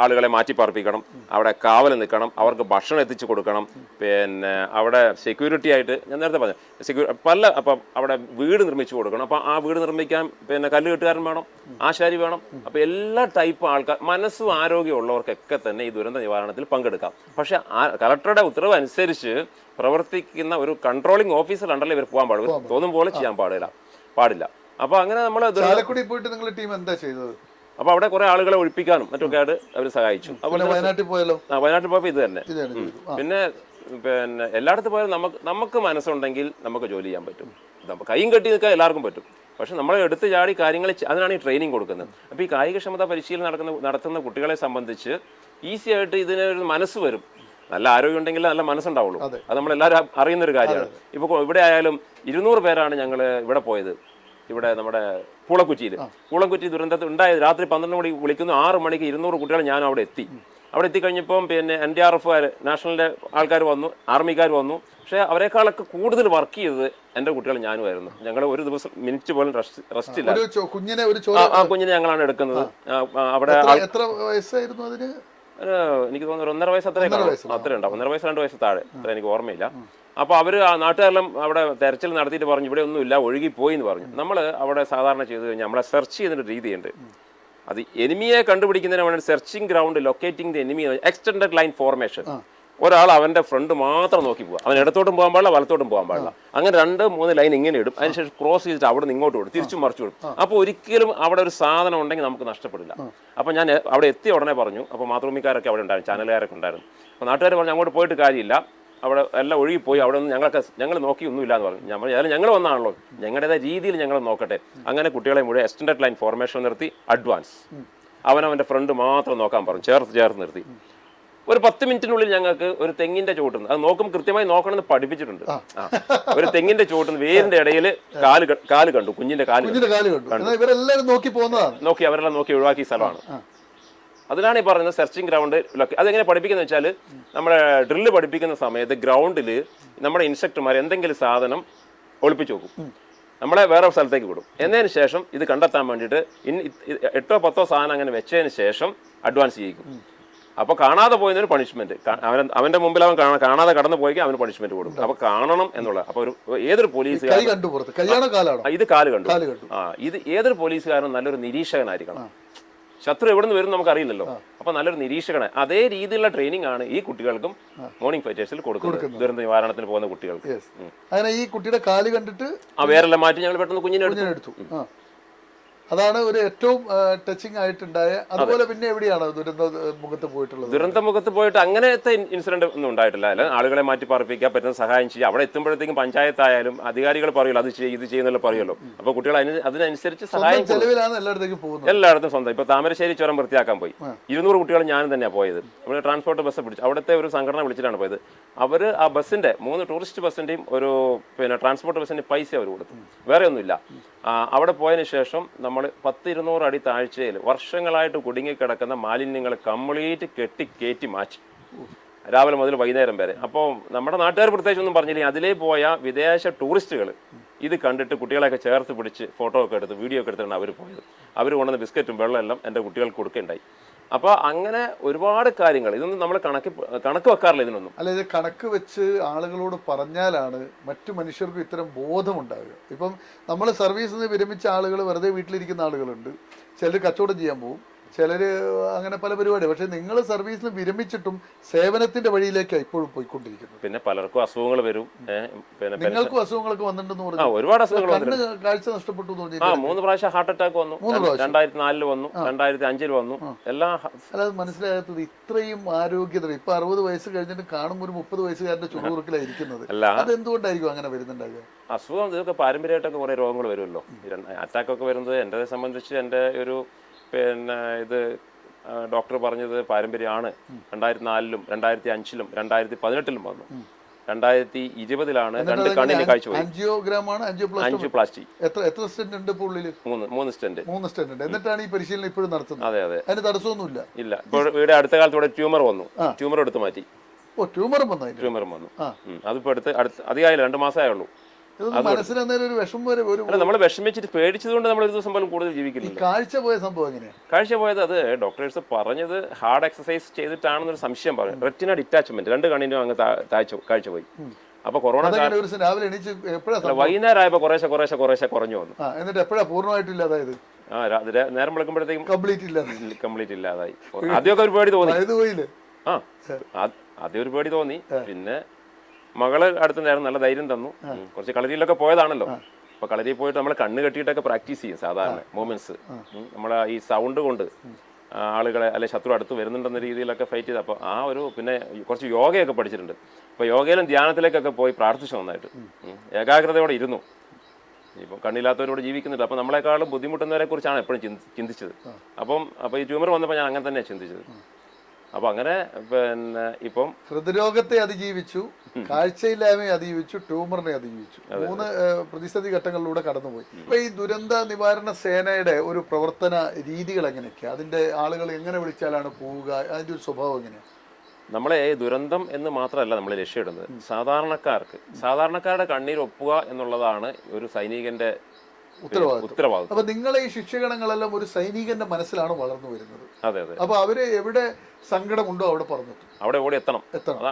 ആളുകളെ മാറ്റിപ്പാർപ്പിക്കണം, അവിടെ കാവൽ നിൽക്കണം, അവർക്ക് ഭക്ഷണം എത്തിച്ചു കൊടുക്കണം, പിന്നെ അവിടെ സെക്യൂരിറ്റി ആയിട്ട് ഞാൻ നേരത്തെ പറഞ്ഞു അപ്പം അവിടെ വീട് നിർമ്മിച്ചു കൊടുക്കണം. അപ്പം ആ വീട് നിർമ്മിക്കാൻ പിന്നെ കല്ലുകെട്ടുകാരൻ വേണം, ആശാരി വേണം. അപ്പം എല്ലാ ടൈപ്പ് ആൾക്കാർ, മനസ്സും ആരോഗ്യമുള്ളവർക്കൊക്കെ തന്നെ ഈ ദുരന്ത നിവാരണത്തിൽ പങ്കെടുക്കാം. പക്ഷെ കളക്ടറുടെ ഉത്തരവ് അനുസരിച്ച് പ്രവർത്തിക്കുന്ന ഒരു കൺട്രോളിംഗ് ഓഫീസർ അണ്ടറിൽ ഇവർ പോകാൻ പാടില്ല, തോന്നും പോലെ ചെയ്യാൻ പാടില്ല. അപ്പോൾ അങ്ങനെ നമ്മൾ ചാലക്കുടി പോയിട്ട് നിങ്ങളുടെ ടീം എന്താ ചെയ്തത്? അപ്പോൾ അവിടെ കുറെ ആളുകളെ ഒഴിപ്പിക്കാനും മറ്റൊക്കെ ആയിട്ട് അവർ സഹായിച്ചു. അതുപോലെ വയനാട്ടിൽ പോയപ്പോൾ ഇത് തന്നെ. പിന്നെ എല്ലായിടത്തും പോയാലും നമുക്ക് മനസ്സുണ്ടെങ്കിൽ നമുക്ക് ജോലി ചെയ്യാൻ പറ്റും. കൈയും കെട്ടി നിൽക്കാൻ എല്ലാവർക്കും പറ്റും. പക്ഷെ നമ്മൾ എടുത്ത് ചാടി കാര്യങ്ങൾ, അതിനാണ് ഈ ട്രെയിനിങ് കൊടുക്കുന്നത്. അപ്പോൾ ഈ കായികക്ഷമതാ പരിശീലനം നടത്തുന്ന കുട്ടികളെ സംബന്ധിച്ച് ഈസി ആയിട്ട് ഇതിനൊരു മനസ്സ് വരും. നല്ല ആരോഗ്യം ഉണ്ടെങ്കിൽ നല്ല മനസ്സുണ്ടാവുള്ളൂ. അത് നമ്മളെല്ലാവരും അറിയുന്നൊരു കാര്യമാണ്. ഇപ്പോൾ ഇവിടെ ആയാലും 200 പേരാണ് ഞങ്ങൾ ഇവിടെ പോയത്. ഇവിടെ നമ്മുടെ പൂളക്കുറ്റി ദുരന്തത്തിൽ ഉണ്ടായത് രാത്രി 12 മണിക്ക് വിളിക്കുന്നു, 6 മണിക്ക് 200 കുട്ടികൾ ഞാൻ അവിടെ എത്തി. അവിടെ എത്തിക്കഴിഞ്ഞപ്പം പിന്നെ NDRF നാഷണലിൻ്റെ ആൾക്കാർ വന്നു, ആർമിക്കാർ വന്നു. പക്ഷേ അവരെക്കാളൊക്കെ കൂടുതൽ വർക്ക് ചെയ്തത് എൻ്റെ കുട്ടികൾ ഞാനുമായിരുന്നു. ഞങ്ങൾ ഒരു ദിവസം മിനിറ്റ് പോലും റെസ്റ്റ് ഇല്ല. ആ കുഞ്ഞിനെ ഞങ്ങളാണ് എടുക്കുന്നത്. അവിടെ എനിക്ക് തോന്നുന്നു 1.5 വയസ്സ് അത്രയും ഉണ്ടാവും, 1.5 വയസ്സ് 2 വയസ്സ് താഴെ, അത്ര എനിക്ക് ഓർമ്മയില്ല. അപ്പോൾ അവർ നാട്ടുകാരെല്ലാം അവിടെ തെരച്ചിൽ നടത്തിയിട്ട് പറഞ്ഞു ഇവിടെ ഒന്നുമില്ല, ഒഴുകിപ്പോയി എന്ന് പറഞ്ഞു. നമ്മൾ അവിടെ സാധാരണ ചെയ്ത് കഴിഞ്ഞാൽ നമ്മളെ സെർച്ച് ചെയ്യുന്നൊരു രീതിയുണ്ട്. അത് എനിമിയെ കണ്ടുപിടിക്കുന്നതിന് വേണ്ടി searching ground locating the enemy, extended line formation. ഒരാൾ അവൻ്റെ ഫ്രണ്ട് മാത്രം നോക്കി പോകുക, അവൻ ഇടത്തോട്ടും പോകാൻ പാടില്ല, വലത്തോട്ടും പോകാൻ പാടില്ല. അങ്ങനെ 2-3 ലൈൻ ഇങ്ങനെ ഇടും, അതിനുശേഷം ക്രോസ് ചെയ്തിട്ട് അവിടെ നിന്ന് ഇങ്ങോട്ട് വിടും, തിരിച്ചും മറിച്ചു വിടും. അപ്പോൾ ഒരിക്കലും അവിടെ ഒരു സാധനം ഉണ്ടെങ്കിൽ നമുക്ക് നഷ്ടപ്പെടില്ല. അപ്പോൾ ഞാൻ അവിടെ എത്തിയ ഉടനെ പറഞ്ഞു, അപ്പോൾ മാതൃഭൂമിക്കാരൊക്കെ അവിടെ ഉണ്ടായിരുന്നു, ചാനലുകാരൊക്കെ ഉണ്ടായിരുന്നു. അപ്പോൾ നാട്ടുകാർ പറഞ്ഞു അങ്ങോട്ട് പോയിട്ട് കാര്യമില്ല, അവിടെ എല്ലാം ഒഴുകിപ്പോയി, അവിടെ നിന്ന് ഞങ്ങൾ നോക്കിയൊന്നുമില്ല എന്ന് പറഞ്ഞു. ഞങ്ങൾ വന്നാണല്ലോ, ഞങ്ങളുടേതായ രീതിയിൽ ഞങ്ങൾ നോക്കട്ടെ. അങ്ങനെ കുട്ടികളെ മുഴുവൻ എക്സ്റ്റൻഡഡ് ലൈൻ ഫോർമേഷൻ നിർത്തി, അഡ്വാൻസ് അവനവൻ്റെ ഫ്രണ്ട് മാത്രം നോക്കാൻ പറഞ്ഞു, ചേർത്ത് നിർത്തി. ഒരു 10 മിനിറ്റിനുള്ളിൽ ഞങ്ങൾക്ക് ഒരു തെങ്ങിന്റെ ചോട്ടുന്നു, അത് കൃത്യമായി നോക്കണമെന്ന് പഠിപ്പിച്ചിട്ടുണ്ട്. ഒരു തെങ്ങിന്റെ ചോട്ടുന്നു, വേരിന്റെ ഇടയിൽ കാല് കണ്ടു, കുഞ്ഞിന്റെ കാല് നോക്കി, അവരെല്ലാം നോക്കി ഒഴിവാക്കിയ സ്ഥലമാണ്. അതിനാണ് ഈ പറയുന്നത് സെർച്ചിങ് ഗ്രൗണ്ട്. അതെങ്ങനെ പഠിപ്പിക്കുന്നത് വെച്ചാൽ, നമ്മുടെ ഡ്രില്ല് പഠിപ്പിക്കുന്ന സമയത്ത് ഗ്രൗണ്ടിൽ നമ്മുടെ ഇൻസ്ട്രക്ടർമാർ എന്തെങ്കിലും സാധനം ഒളിപ്പിച്ച് നോക്കും, നമ്മളെ വേറെ സ്ഥലത്തേക്ക് വിടും. എന്നതിന് ശേഷം ഇത് കണ്ടെത്താൻ വേണ്ടിയിട്ട് 8-10 സാധനം അങ്ങനെ വെച്ചതിന് ശേഷം അഡ്വാൻസ് ചെയ്യിക്കും. അപ്പോൾ കാണാതെ പോയതിനൊരു പണിഷ്മെന്റ്, അവന്റെ മുമ്പിൽ അവൻ കാണാതെ കടന്നു പോയെങ്കിൽ അവന് പണിഷ്മെന്റ് കൊടുക്കും. അപ്പൊ കാണണം എന്നുള്ളത്. അപ്പൊ ഏതൊരു പോലീസുകാരൻ ഇത് കാല് കണ്ടു, ഇത് ഏതൊരു പോലീസുകാരനും നല്ലൊരു നിരീക്ഷകനായിരിക്കണം. ശത്രു എവിടെ നിന്ന് വരും നമുക്കറിയില്ലല്ലോ. അപ്പൊ നല്ലൊരു നിരീക്ഷകനെ, അതേ രീതിയിലുള്ള ട്രെയിനിങ് ആണ് ഈ കുട്ടികൾക്കും മോർണിംഗ് ഫൈറ്റേഴ്സിൽ കൊടുക്കുന്നത്, ദുരന്ത നിവാരണത്തിന് പോകുന്ന കുട്ടികൾക്ക്. അങ്ങനെ ഈ കുട്ടിയുടെ കാല് കണ്ടിട്ട് വേറെല്ലാം മാറ്റി ഞങ്ങൾ പെട്ടെന്ന് കുഞ്ഞിനെ എടുത്തു. അതാണ് ഒരു ഏറ്റവും ടച്ചിങ് ആയിട്ടുണ്ടായ. അതുപോലെ പിന്നെ എവിടെയാണ് ദുരന്ത മുഖത്ത് പോയിട്ട് അങ്ങനത്തെ ഇൻസിഡന്റ് ഒന്നും ഉണ്ടായിട്ടില്ല. അല്ല, ആളുകളെ മാറ്റി പാർപ്പിക്കാൻ പറ്റുന്ന സഹായം ചെയ്യുക. അവിടെ എത്തുമ്പോഴത്തേക്കും പഞ്ചായത്തായാലും അധികാരികൾ പറയുമല്ലോ, അത് ഇത് ചെയ്യുന്നല്ലോ പറയുമല്ലോ. അപ്പൊ കുട്ടികൾ അതിനനുസരിച്ച് സഹായം എല്ലായിടത്തും സ്വന്തം. ഇപ്പൊ താമരശ്ശേരി ചുരം വൃത്തിയാക്കാൻ പോയി, 200 കുട്ടികൾ ഞാനും തന്നെയാണ് പോയത്. നമ്മൾ ട്രാൻസ്പോർട്ട് ബസ് പിടിച്ചു, അവിടുത്തെ ഒരു സംഘടന വിളിച്ചിട്ടാണ് പോയത്. അവർ ആ ബസ്സിന്റെ 3 ടൂറിസ്റ്റ് ബസ്സിന്റെയും ഒരു ട്രാൻസ്പോർട്ട് ബസ്സിന്റെ പൈസ അവർ കൊടുത്തു, വേറെ ഒന്നുമില്ല. അവിടെ പോയതിനു ശേഷം നമ്മൾ 10-200 അടി താഴ്ചയിൽ വർഷങ്ങളായിട്ട് കുടുങ്ങിക്കിടക്കുന്ന മാലിന്യങ്ങൾ കംപ്ലീറ്റ് കയറ്റി മാറ്റി, രാവിലെ മുതൽ വൈകുന്നേരം വരെ. അപ്പോൾ നമ്മുടെ നാട്ടുകാർ പ്രത്യേകിച്ച് ഒന്നും പറഞ്ഞില്ലെങ്കിൽ അതിലേ പോയ വിദേശ ടൂറിസ്റ്റുകൾ ഇത് കണ്ടിട്ട് കുട്ടികളെയൊക്കെ ചേർത്ത് പിടിച്ച് ഫോട്ടോ ഒക്കെ എടുത്ത് വീഡിയോ ഒക്കെ എടുത്തിട്ടാണ് അവർ പോയത്. അവർ കൊണ്ടുവന്ന ബിസ്ക്കറ്റും വെള്ളമെല്ലാം എൻ്റെ കുട്ടികൾക്ക് കൊടുക്കുകയുണ്ടായി. അപ്പോൾ അങ്ങനെ ഒരുപാട് കാര്യങ്ങൾ, ഇതൊന്നും നമ്മൾ കണക്ക് വെക്കാറില്ല ഇതിനൊന്നും. അല്ല, ഇത് കണക്ക് വെച്ച് ആളുകളോട് പറഞ്ഞാലാണ് മറ്റു മനുഷ്യർക്കും ഇത്തരം ബോധമുണ്ടാകുക. ഇപ്പം നമ്മൾ സർവീസിൽ നിന്ന് വിരമിച്ച ആളുകൾ, വെറുതെ വീട്ടിലിരിക്കുന്ന ആളുകളുണ്ട്, ചിലർ കച്ചവടം ചെയ്യാൻ പോകും, ചിലർ അങ്ങനെ പല പരിപാടി. പക്ഷെ നിങ്ങൾ സർവീസിന് വിരമിച്ചിട്ടും സേവനത്തിന്റെ വഴിയിലേക്കാണ് ഇപ്പോഴും പോയിക്കൊണ്ടിരിക്കുന്നത്. പിന്നെ പലർക്കും അസുഖങ്ങൾ വരും. നിങ്ങൾക്കും അസുഖങ്ങളൊക്കെ വന്നിട്ടുണ്ടെന്ന് പറഞ്ഞു. ഒരുപാട് അസുഖങ്ങൾ, കാഴ്ച നഷ്ടപ്പെട്ടു തോന്നി. 3 പ്രാവശ്യം ഹാർട്ട് അറ്റാക്ക് വന്നു, 2004 വന്നു, 2005 വന്നു. എല്ലാം അല്ലാതെ മനസ്സിലാകാത്തത് ഇത്രയും ആരോഗ്യത. ഇപ്പൊ 60 വയസ്സ് കഴിഞ്ഞിട്ട് കാണുമ്പോൾ ഒരു 30 വയസ്സുകാരന്റെ ചുടുകുറുക്കിലായിരിക്കുന്നത്. അതെന്തുകൊണ്ടായിരിക്കും അങ്ങനെ വരുന്നുണ്ടാകുക? അസുഖം ഇതൊക്കെ പാരമ്പര്യമായിട്ടൊക്കെ കുറെ രോഗങ്ങൾ വരുമല്ലോ. അറ്റാക്കൊക്കെ വരുന്നത് എന്നെ സംബന്ധിച്ച് എൻ്റെ ഒരു ഇത് ഡോക്ടർ പറഞ്ഞത് പാരമ്പര്യമാണ്. 2004-ലും 2005-ലും 2018-ലും വന്നു. 2020-ലാണ് 2 കണ്ണിന് കാഴ്ച പോയി. ആൻജിയോപ്ലാസ്റ്റി. എത്ര സ്റ്റെന്റ് ഉണ്ട്? 3 സ്റ്റെന്റ്. 3 സ്റ്റെന്റ് ഉണ്ട്. എന്നിട്ടാണ് ഈ പരിശീലനം ഇപ്പോഴും നടത്തുന്നത്. അതെ. അതിന് തടസ്സമൊന്നുമില്ല. ഇല്ല. ഇപ്പോൾ ഇവിടെ അടുത്ത കാലത്തോടെ ട്യൂമർ വന്നു, ട്യൂമർ എടുത്ത് മാറ്റി. ട്യൂമറും വന്നു. അതിപ്പോ അധികമായില്ല, 2 മാസമായുള്ളൂ. നമ്മൾ വിഷമിച്ചിട്ട് പേടിച്ചതുകൊണ്ട് നമ്മൾ ഒരു ദിവസം പോലും കൂടുതൽ ജീവിക്കുന്നില്ല. കാഴ്ച പോയ സംഭവം എങ്ങനെയാണ്? കാഴ്ച പോയത് അത് ഡോക്ടേഴ്സ് പറഞ്ഞത് ഹാർഡ് എക്സസൈസ് ചെയ്തിട്ടാണെന്നൊരു സംശയം പറഞ്ഞു. റെറ്റിന ഡിറ്റാച്ച്മെന്റ്, 2 കണ്ണിനും അങ്ങ് കാഴ്ച പോയി. അപ്പൊ കൊറോണ വൈകുന്നേരം ആയപ്പോ കുറേശ്ശെ കുറഞ്ഞു വന്നു. എന്നിട്ട് എപ്പോഴാ പൂർണ്ണമായിട്ടില്ല? അതായത് നേരം വിളിക്കുമ്പോഴത്തേക്കും കംപ്ലീറ്റ് ഇല്ലാതായി. ആദ്യമൊക്കെ ഒരു പേടി തോന്നി. പിന്നെ മകള് അടുത്തുണ്ടായിരുന്നു, നല്ല ധൈര്യം തന്നു. കുറച്ച് കളരിയിലൊക്കെ പോയതാണല്ലോ. അപ്പൊ കളരിയിൽ പോയിട്ട് നമ്മൾ കണ്ണ് കെട്ടിയിട്ടൊക്കെ പ്രാക്ടീസ് ചെയ്യും സാധാരണ മൂവ്മെന്റ്സ്. നമ്മളെ ഈ സൗണ്ട് കൊണ്ട് ആളുകളെ അല്ലെ ശത്രു അടുത്ത് വരുന്നുണ്ടെന്ന രീതിയിലൊക്കെ ഫൈറ്റ് ചെയ്ത്. അപ്പോൾ ആ ഒരു പിന്നെ കുറച്ച് യോഗയൊക്കെ പഠിച്ചിട്ടുണ്ട്. അപ്പോൾ യോഗയിലും ധ്യാനത്തിലേക്കൊക്കെ പോയി പ്രാർത്ഥിച്ചു നന്നായിട്ട്, ഏകാഗ്രതയോടെ ഇരുന്നു. ഇപ്പം കണ്ണില്ലാത്തവരോട് ജീവിക്കുന്നുണ്ട്. അപ്പോൾ നമ്മളെക്കാളും ബുദ്ധിമുട്ടുന്നവരെ കുറിച്ചാണ് എപ്പോഴും ചിന്തിച്ചത്. അപ്പോൾ ഈ ട്യൂമർ വന്നപ്പോൾ ഞാൻ അങ്ങനെ തന്നെയാണ് ചിന്തിച്ചത്. അപ്പൊ അങ്ങനെ പിന്നെ ഇപ്പം ഹൃദ്രോഗത്തെ അതിജീവിച്ചു, കാഴ്ചയില്ലായ്മയെ അതിജീവിച്ചു, ട്യൂമറിനെ അതിജീവിച്ചു. 3 പ്രതിസന്ധി ഘട്ടങ്ങളിലൂടെ കടന്നുപോയി. അപ്പൊ ഈ ദുരന്ത നിവാരണ സേനയുടെ ഒരു പ്രവർത്തന രീതികൾ എങ്ങനെയൊക്കെയാണ്? അതിന്റെ ആളുകൾ എങ്ങനെ വിളിച്ചാലാണ് പോവുക? അതിന്റെ ഒരു സ്വഭാവം എങ്ങനെയാണ്? നമ്മളെ ദുരന്തം എന്ന് മാത്രമല്ല നമ്മൾ ലക്ഷ്യമിടുന്നത്, സാധാരണക്കാരുടെ കണ്ണീർ ഒപ്പുക എന്നുള്ളതാണ് ഒരു സൈനികന്റെ ഉത്തരവാദിത്വം. അപ്പൊ നിങ്ങളെ ഈ ശിക്ഷകണങ്ങളെല്ലാം ഒരു സൈനികന്റെ മനസ്സിലാണ് വളർന്നു വരുന്നത്. അതെ അതെ. അപ്പൊ അവര് എവിടെ സങ്കടമുണ്ടോ അവിടെ പറഞ്ഞിട്ട് അവിടെ ഓടി എത്തണം.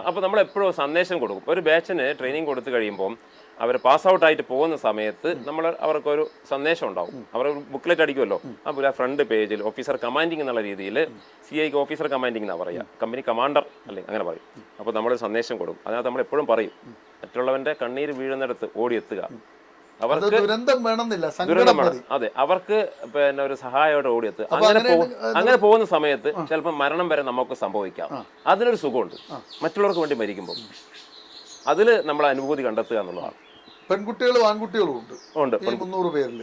അപ്പൊ നമ്മൾ എപ്പോഴും സന്ദേശം കൊടുക്കും. ഒരു ബാച്ചിന് ട്രെയിനിങ് കൊടുത്തു കഴിയുമ്പോൾ അവർ പാസ് ഔട്ട് ആയിട്ട് പോകുന്ന സമയത്ത് നമ്മൾ അവർക്കൊരു സന്ദേശം ഉണ്ടാവും. അവർ ബുക്ക്ലെറ്റ് അടിക്കുമല്ലോ. അപ്പോൾ ആ ഫ്രണ്ട് പേജിൽ ഓഫീസർ കമാൻഡിങ് എന്നുള്ള രീതിയിൽ CIക്ക് ഓഫീസർ കമാൻഡിങ് എന്നാണ് പറയുക, കമ്പനി കമാൻഡർ അല്ലേ അങ്ങനെ പറയും. അപ്പോൾ നമ്മളൊരു സന്ദേശം കൊടുക്കും. അതിനകത്ത് നമ്മൾ എപ്പോഴും പറയും, മറ്റുള്ളവന്റെ കണ്ണീര് വീഴുന്നിടത്ത് ഓടിയെത്തുക. അവർക്ക് ദുരന്തം വേണമെന്നില്ല, ദുരന്തം വേണം. അതെ, അവർക്ക് പിന്നെ ഒരു സഹായമായിട്ട് ഓടിയെത്തുക. അങ്ങനെ പോകുന്ന സമയത്ത് ചിലപ്പോൾ മരണം വരെ നമുക്ക് സംഭവിക്കാം. അതിനൊരു സുഖമുണ്ട് മറ്റുള്ളവർക്ക് വേണ്ടി മരിക്കുമ്പോൾ. അതിൽ നമ്മൾ അനുഭൂതി കണ്ടെത്തുക എന്നുള്ളതാണ്. പെൺകുട്ടികളും ആൺകുട്ടികളും ഉണ്ട്. 300 പേരിൽ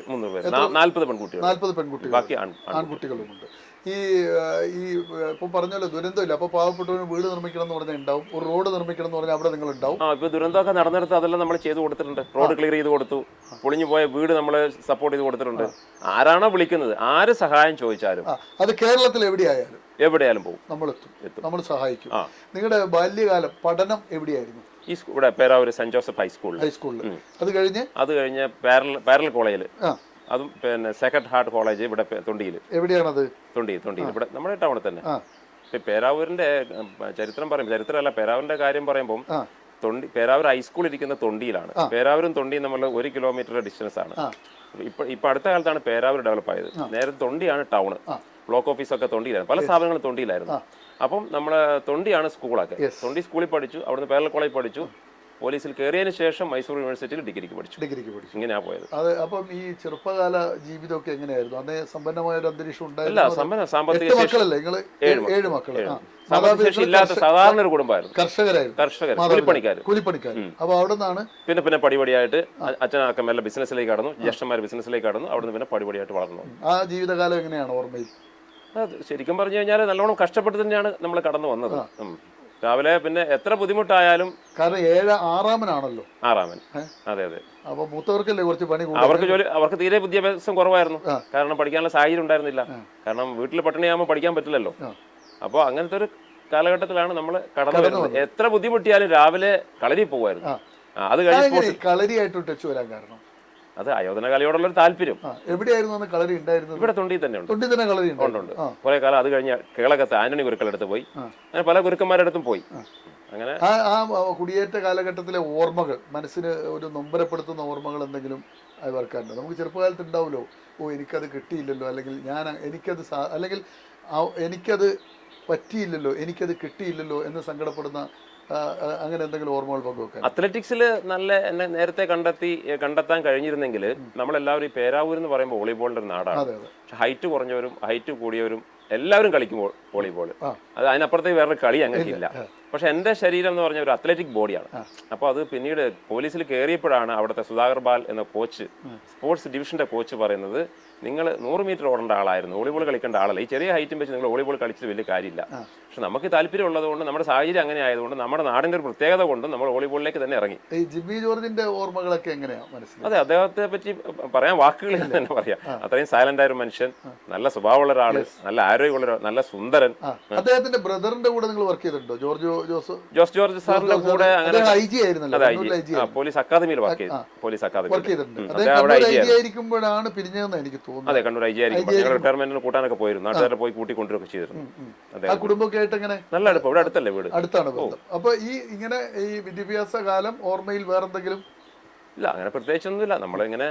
40 പെൺകുട്ടികൾ, 40 പെൺകുട്ടികൾ, ബാക്കി ആൺകുട്ടികളും ഉണ്ട്. ഈ ഇപ്പൊ പറഞ്ഞല്ലോ ദുരന്തമില്ല. അപ്പൊ പാവപ്പെട്ടവന് വീട് നിർമ്മിക്കണം എന്ന് പറഞ്ഞാൽ ഉണ്ടാവും, ഒരു റോഡ് നിർമ്മിക്കണം എന്ന് പറഞ്ഞാൽ അവിടെ നിങ്ങൾ ഉണ്ടാവും. ഇപ്പൊ ദുരന്തമൊക്കെ നടന്നെടുത്ത് അതെല്ലാം നമ്മൾ ചെയ്തു കൊടുത്തിട്ടുണ്ട്. റോഡ് ക്ലിയർ ചെയ്ത് കൊടുത്തു, പൊളിഞ്ഞു പോയ വീട് നമ്മൾ സപ്പോർട്ട് ചെയ്ത് കൊടുത്തിട്ടുണ്ട്. ആരാണോ വിളിക്കുന്നത്, ആര് സഹായം ചോദിച്ചാലും അത് കേരളത്തിൽ എവിടെയായാലും പോകും, നമ്മളെത്തും, നമ്മൾ സഹായിക്കും. നിങ്ങളുടെ ബാല്യകാലം പഠനം എവിടെയായിരുന്നു? ഈ ഇവിടെ പേരാവൂർ സെന്റ് ജോസഫ് ഹൈസ്കൂളിൽ. അത് കഴിഞ്ഞ് പാരലൽ കോളേജിൽ, അതും പിന്നെ സെക്കൻഡ് ഹാർട്ട് കോളേജ് ഇവിടെ തൊണ്ടിയിൽ. എവിടെയാണത്? തൊണ്ടിയിൽ ഇവിടെ നമ്മുടെ ടൗണിൽ തന്നെ. പേരാവൂരിന്റെ ചരിത്രമല്ല, പേരാവൂരിന്റെ കാര്യം പറയുമ്പോൾ പേരാവൂർ ഹൈസ്കൂൾ ഇരിക്കുന്ന തൊണ്ടിയിലാണ്. പേരാവൂരും തൊണ്ടിയും നമ്മൾ 1 കിലോമീറ്റർ ഡിസ്റ്റൻസ് ആണ്. ഇപ്പൊ അടുത്ത കാലത്താണ് പേരാവൂർ ഡെവലപ്പ് ആയത്. നേരത്തെ തൊണ്ടിയാണ് ടൗണ്. ബ്ലോക്ക് ഓഫീസൊക്കെ തൊണ്ടിയിലായിരുന്നു, പല സ്ഥാപനങ്ങളും തൊണ്ടിയിലായിരുന്നു. അപ്പം നമ്മള് തൊണ്ടിയാണ് സ്കൂളൊക്കെ. തൊണ്ടി സ്കൂളിൽ പഠിച്ചു, അവിടുന്ന് പേരൽ കോളേജ് പഠിച്ചു. പോലീസിൽ കയറിയതിനു ശേഷം മൈസൂർ യൂണിവേഴ്സിറ്റിയിൽ ഡിഗ്രിക്ക് പഠിച്ചു. ഇങ്ങനെയാ പോയത്. അപ്പം ഈ ചെറുപ്പകാല ജീവിതമൊക്കെ എങ്ങനെയായിരുന്നു? അന്നേ സമ്പന്നമായ ഒരു അന്തരീക്ഷം ഉണ്ടായിരുന്നു. സാമ്പത്തിക മക്കളല്ലേ നിങ്ങൾ? 7 മക്കള്. ഇല്ലാത്ത സാധാരണ ഒരു കുടുംബമായിരുന്നു. കർഷകർ, കൂലിപ്പണിക്കാർ. അപ്പൊ അവിടെ നിന്നാണ് പിന്നെ പടിപടിയായിട്ട് അച്ഛനൊക്കെ മെല്ലെ ബിസിനസ്സിലേക്ക് കടന്നു, ജ്യേഷ്ഠന്മാർ ബിസിനസ്സിലേക്ക് കടന്നു. അവിടുന്ന് പിന്നെ പടിപടിയായിട്ട് വളർന്നു. ആ ജീവിതകാലം എങ്ങനെയാണ് ഓർമ്മയിൽ? ശരിക്കും പറഞ്ഞു കഴിഞ്ഞാൽ നല്ലോണം കഷ്ടപ്പെട്ട് തന്നെയാണ് നമ്മൾ കടന്നു വന്നത്. രാവിലെ പിന്നെ എത്ര ബുദ്ധിമുട്ടായാലും, കാരണം 6-ആമനാണല്ലോ. 6-ആമൻ. അതെ അതെ. അപ്പൊ മൂത്തവർക്കല്ലേ കുറച്ച് പണി. അവർക്ക് തീരെ വിദ്യാഭ്യാസം കുറവായിരുന്നു. കാരണം പഠിക്കാനുള്ള സാഹചര്യം ഉണ്ടായിരുന്നില്ല. കാരണം വീട്ടിൽ പട്ടിണിയാകുമ്പോൾ പഠിക്കാൻ പറ്റില്ലല്ലോ. അപ്പോൾ അങ്ങനത്തെ ഒരു കാലഘട്ടത്തിലാണ് നമ്മൾ കടന്നു വരുന്നത്. എത്ര ബുദ്ധിമുട്ടിയാലും രാവിലെ കളരി പോകുമായിരുന്നു. അത് കഴിഞ്ഞ് കളരിയായിട്ട് ടച്ച് വരാൻ കാരണം അത് അയോധന കലയോടുള്ള ഒരു താല്പര്യം. എവിടെയായിരുന്നു കളരി ഉണ്ടായിരുന്നത്? ഇവിടെ തൊണ്ടി തന്നെ ഉണ്ട്. കളരി ഉണ്ട് കുറെ കാലം. അത് കഴിഞ്ഞ കേളകത്ത് ആന്റണി ഗുരുക്കളടുത്ത് പോയി, അങ്ങനെ പല ഗുരുക്കന്മാരുടെ അടുത്തും പോയി. അങ്ങനെ ആ കുടിയേറ്റ കാലഘട്ടത്തിലെ ഓർമ്മകൾ, മനസ്സിന് ഒരു നൊമ്പരപ്പെടുത്തുന്ന ഓർമ്മകൾ എന്തെങ്കിലും അവർക്കുണ്ട്? നമുക്ക് ചെറുപ്പകാലത്ത് ഉണ്ടാവുമല്ലോ, എനിക്കത് കിട്ടിയില്ലല്ലോ, അല്ലെങ്കിൽ എനിക്കത് പറ്റിയില്ലല്ലോ, എനിക്കത് കിട്ടിയില്ലല്ലോ എന്ന് സങ്കടപ്പെടുന്ന അങ്ങനെ എന്തെങ്കിലും ഓർമ്മകൾ പങ്കുവെക്കാൻ? അത്ലറ്റിക്സിൽ നല്ല എന്നെ നേരത്തെ കണ്ടെത്താൻ കഴിഞ്ഞിരുന്നെങ്കിൽ നമ്മളെല്ലാവരും ഈ പേരാവൂർ എന്ന് പറയുമ്പോൾ വോളിബോളിന്റെ ഒരു നാടാണ്. പക്ഷെ ഹൈറ്റ് കുറഞ്ഞവരും ഹൈറ്റ് കൂടിയവരും എല്ലാവരും കളിക്കും വോളിബോൾ. അത് അതിനപ്പുറത്തേക്ക് വേറൊരു കളി അങ്ങനെ ഇല്ല. പക്ഷെ എൻ്റെ ശരീരം എന്ന് പറഞ്ഞ ഒരു അത്ലറ്റിക് ബോഡിയാണ്. അപ്പോൾ അത് പിന്നീട് പോലീസിൽ കയറിയപ്പോഴാണ് അവിടുത്തെ സുധാകർ ബാൽ എന്ന കോച്ച്, സ്പോർട്സ് ഡിവിഷന്റെ കോച്ച് പറയുന്നത്, നിങ്ങൾ 100 മീറ്റർ ഓടേണ്ട ആളായിരുന്നു, വോളിബോൾ കളിക്കേണ്ട ആളല്ല. ഈ ചെറിയ ഹൈറ്റും വെച്ച് നിങ്ങൾ വോളിബോൾ കളിച്ചിട്ട് വലിയ കാര്യമില്ല. പക്ഷെ നമുക്ക് താല്പര്യം ഉള്ളതുകൊണ്ട്, നമ്മുടെ സാഹചര്യം അങ്ങനെ ആയതുകൊണ്ട്, നമ്മുടെ നാടിന്റെ ഒരു പ്രത്യേകത കൊണ്ട് നമ്മൾ വോളിബോളിലേക്ക് തന്നെ ഇറങ്ങി. ഈ ജിമ്മി ജോർജിന്റെ ഓർമ്മകളൊക്കെ എങ്ങനെയാണ് മനസ്സിലായത്? അതെ, അദ്ദേഹത്തെ പറ്റി പറയാൻ വാക്കുകളിൽ തന്നെ പറയാം. അത്രയും സൈലന്റ് ആയ ഒരു മനുഷ്യൻ, നല്ല സ്വഭാവമുള്ള ഒരാള്, നല്ല ആരോഗ്യമുള്ള, നല്ല സുന്ദരൻ. അദ്ദേഹത്തിന്റെ ബ്രദറിന്റെ കൂടെ നിങ്ങൾ വർക്ക് ചെയ്തിട്ടുണ്ടോ? ജോർജ് സാറിന്റെ കൂടെ പോലീസ് അക്കാദമിയിൽ വർക്ക് ചെയ്തു. പോലീസ് അക്കാദമിയിലായിരിക്കുമ്പോഴാണ് പിരിഞ്ഞതെന്ന് എനിക്ക് തോന്നുന്നു. അതെ, കണ്ണൂർ IG ആയിരിക്കും. റിട്ടയർമെന്റിന് കൂട്ടാനൊക്കെ പോയിരുന്നു, നാട്ടുകാരെ പോയി കൂട്ടിക്കൊണ്ടിരിക്കുകയൊക്കെ ചെയ്തിരുന്നു. കുടുംബമൊക്കെ ആയിട്ട് എങ്ങനെ? നല്ല അടുപ്പം. ഇവിടെ അടുത്തല്ലേ വീട്? അടുത്താണ്. അപ്പൊ ഇങ്ങനെ ഈ വിദ്യാഭ്യാസ കാലം ഓർമ്മയിൽ വേറെന്തെങ്കിലും? ഇല്ല, അങ്ങനെ പ്രത്യേകിച്ചൊന്നുമില്ല. നമ്മളിങ്ങനെ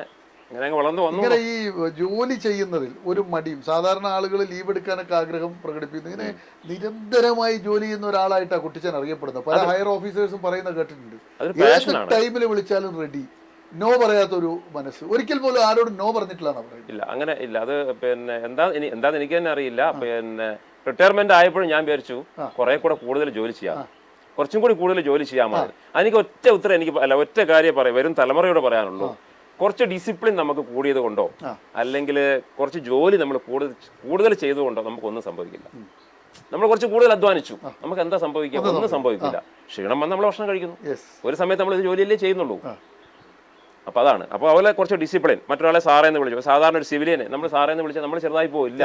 വളർന്നു വന്നു. ഇങ്ങനെ ഈ ജോലി ചെയ്യുന്നതിൽ ഒരു മടിയും, സാധാരണ ആളുകൾ ലീവ് എടുക്കാനൊക്കെ ആഗ്രഹം പ്രകടിപ്പിക്കുന്നു. ഇങ്ങനെ നിരന്തരമായി ജോലി ചെയ്യുന്ന ഒരാളായിട്ടാണ് കുട്ടിച്ചൻ അറിയപ്പെടുന്നത്. പല ഹയർ ഓഫീസേഴ്സും പറയുന്നത് കേട്ടിട്ടുണ്ട്. ഏത് ടൈമിൽ വിളിച്ചാലും റെഡി, നോ പറയാത്തൊരു മനസ്സ്. ഒരിക്കൽ പോലും ആരോടും നോ പറഞ്ഞിട്ടില്ലാണ് പറയുന്നത്. ഇല്ല, അങ്ങനെ ഇല്ല. അത് പിന്നെ എന്താന്ന് എനിക്ക് തന്നെ അറിയില്ല. പിന്നെ റിട്ടയർമെന്റ് ആയപ്പോഴും ഞാൻ വിചാരിച്ചു കുറെ കൂടെ കൂടുതൽ ജോലി ചെയ്യാം, കുറച്ചും കൂടി കൂടുതൽ ജോലി ചെയ്യാമായിരുന്നു. എനിക്ക് ഒറ്റ കാര്യം പറയാം, വരും തലമുറയോട് പറയാനുള്ളൂ. കുറച്ച് ഡിസിപ്ലിൻ നമുക്ക് കൂടിയത് കൊണ്ടോ അല്ലെങ്കിൽ കുറച്ച് ജോലി നമ്മൾ കൂടുതൽ ചെയ്തുകൊണ്ടോ നമുക്കൊന്നും സംഭവിക്കില്ല. നമ്മൾ കുറച്ച് കൂടുതൽ അധ്വാനിച്ചു, നമുക്ക് എന്താ സംഭവിക്കുക? ഒന്നും സംഭവിക്കില്ല. ക്ഷീണം വന്ന് നമ്മൾ ഭക്ഷണം കഴിക്കുന്നു. ഒരു സമയത്ത് നമ്മൾ ഇത് ജോലിയല്ലേ ചെയ്യുന്നുള്ളൂ. അപ്പൊ അതാണ്. അപ്പോൾ അവരെ കുറച്ച് ഡിസിപ്ലിൻ, മറ്റൊരാളെ സാറേ എന്ന് വിളിച്ചു. സാധാരണ ഒരു സിവിലിയനെ നമ്മൾ സാറേ എന്ന് വിളിച്ചാൽ നമ്മൾ ചെറുതായി പോയില്ല.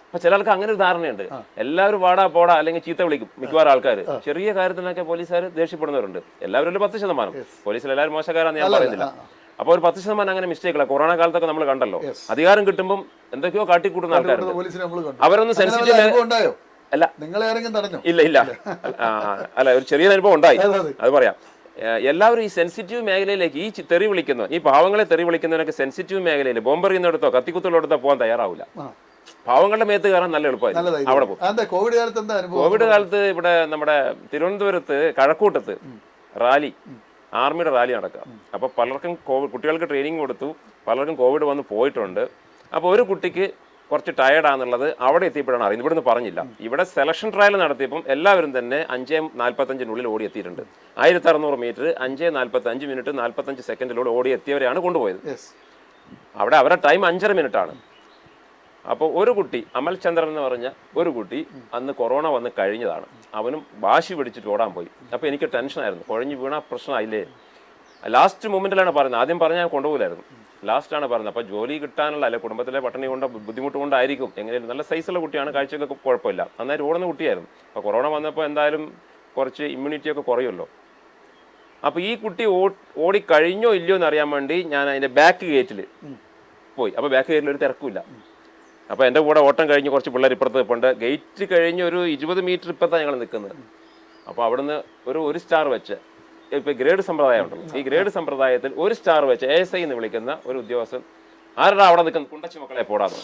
അപ്പൊ ചില ആൾക്ക് അങ്ങനെ ഒരു ധാരണയുണ്ട്, എല്ലാവരും വാടാ പോടാ അല്ലെങ്കിൽ ചീത്ത വിളിക്കും മിക്കവാറും ആൾക്കാർ. ചെറിയ കാര്യത്തിനൊക്കെ പോലീസുകാർ ദേഷ്യപ്പെടുന്നവരുണ്ട്. എല്ലാവരും ഒരു 10%. പോലീസിൽ എല്ലാവരും മോശക്കാരാന്ന് ഞാൻ പറയുന്നില്ല. അപ്പോൾ ഒരു 10% അങ്ങനെ മിസ്റ്റേക്കില്ല. കൊറോണ കാലത്തൊക്കെ നമ്മൾ കണ്ടല്ലോ, അധികാരം കിട്ടുമ്പോൾ എന്തൊക്കെയോ കാട്ടിക്കൂട്ടുന്ന ആൾക്കാരുണ്ട്. അവരൊന്നും സെൻസിറ്റീവ് അല്ല, ഇല്ല ഇല്ല അല്ല, ഒരു ചെറിയ അനുഭവം ഉണ്ടായി, അത് പറയാം. എല്ലാവരും ഈ സെൻസിറ്റീവ് മേഖലയിലേക്ക്, ഈ തെറി വിളിക്കുന്ന, ഈ പാവങ്ങളെ തെറി വിളിക്കുന്നവരൊക്കെ സെൻസിറ്റീവ് മേഖലയിൽ ബോംബെറിയുന്നിടത്തോ കത്തിക്കുത്തുള്ളിടത്തോ പോകാൻ തയ്യാറാവില്ല. പാവങ്ങളുടെ മേത്ത് കയറാൻ നല്ല എളുപ്പമായിരുന്നു. അവിടെ പോകും. കോവിഡ് കാലത്ത് ഇവിടെ നമ്മുടെ തിരുവനന്തപുരത്ത് കഴക്കൂട്ടത്ത് റാലി, ആർമിയുടെ റാലി നടക്കുക. അപ്പൊ പലർക്കും കുട്ടികൾക്ക് ട്രെയിനിങ് കൊടുത്തു, പലർക്കും കോവിഡ് വന്ന് പോയിട്ടുണ്ട്. അപ്പോൾ ഒരു കുട്ടിക്ക് കുറച്ച് ടയർഡാന്നുള്ളത് അവിടെ എത്തിയപ്പോഴാണ് അറിയുന്നത്. ഇവിടുന്ന് പറഞ്ഞില്ല. ഇവിടെ സെലക്ഷൻ ട്രയൽ നടത്തിയപ്പം എല്ലാവരും തന്നെ 5:45 ഓടി എത്തിയിട്ടുണ്ട്. 1600 മീറ്റർ 5:45 മിനിറ്റ് 45 സെക്കൻഡിലൂടെ ഓടി എത്തിയവരെയാണ് കൊണ്ടുപോയത്. അവിടെ അവരുടെ ടൈം 5.5 മിനിറ്റാണ്. അപ്പോൾ ഒരു കുട്ടി, അമൽ ചന്ദ്രൻ എന്ന് പറഞ്ഞ ഒരു കുട്ടി, അന്ന് കൊറോണ വന്ന് കഴിഞ്ഞതാണ്. അവനും വാശി പിടിച്ചിട്ട് ഓടാൻ പോയി. അപ്പോൾ എനിക്ക് ടെൻഷനായിരുന്നു, കുഴഞ്ഞു വീണ പ്രശ്നമായില്ലേ. ലാസ്റ്റ് മൊമെന്റിലാണ് പറയുന്നത്. ആദ്യം പറഞ്ഞാൽ ഞാൻ കൊണ്ടുപോകില്ലായിരുന്നു, ലാസ്റ്റാണ് പറയുന്നത്. അപ്പോൾ ജോലി കിട്ടാനുള്ള, അല്ലെ കുടുംബത്തിലെ പട്ടിണി കൊണ്ട് ബുദ്ധിമുട്ട് കൊണ്ടായിരിക്കും, എങ്ങനെയും നല്ല സൈസുള്ള കുട്ടിയാണ്, കാഴ്ചയൊക്കെ കുഴപ്പമില്ല, നന്നായിട്ട് ഓടുന്ന കുട്ടിയായിരുന്നു. അപ്പോൾ കൊറോണ വന്നപ്പോൾ എന്തായാലും കുറച്ച് ഇമ്മ്യൂണിറ്റിയൊക്കെ കുറയുമല്ലോ. അപ്പോൾ ഈ കുട്ടി ഓടിക്കഴിഞ്ഞോ ഇല്ലയോ എന്ന് അറിയാൻ വേണ്ടി ഞാൻ അതിൻ്റെ ബാക്ക് ഗേറ്റിൽ പോയി. അപ്പോൾ ബാക്ക് ഗേറ്റിൽ ഒരു തിരക്കുമില്ല. അപ്പോൾ എൻ്റെ കൂടെ ഓട്ടം കഴിഞ്ഞ് കുറച്ച് പിള്ളേർ ഇപ്പുറത്ത് നിൽപ്പുണ്ട്. ഗേറ്റ് കഴിഞ്ഞ് ഒരു 20 മീറ്റർ ഇപ്പുറത്താണ് ഞങ്ങൾ നിൽക്കുന്നത്. അപ്പോൾ അവിടുന്ന് ഒരു സ്റ്റാർ വെച്ച്, ഇപ്പൊ ഗ്രേഡ് സമ്പ്രദായം ഉണ്ടല്ലോ, ഈ ഗ്രേഡ് സമ്പ്രദായത്തിൽ ഒരു സ്റ്റാർ വെച്ച് ASI എന്ന് വിളിക്കുന്ന ഒരു ഉദ്യോഗസ്ഥൻ ആരുടെ അവിടെ നിൽക്കുന്ന കുണ്ടച്ചി മക്കളെ പോടാന്ന്.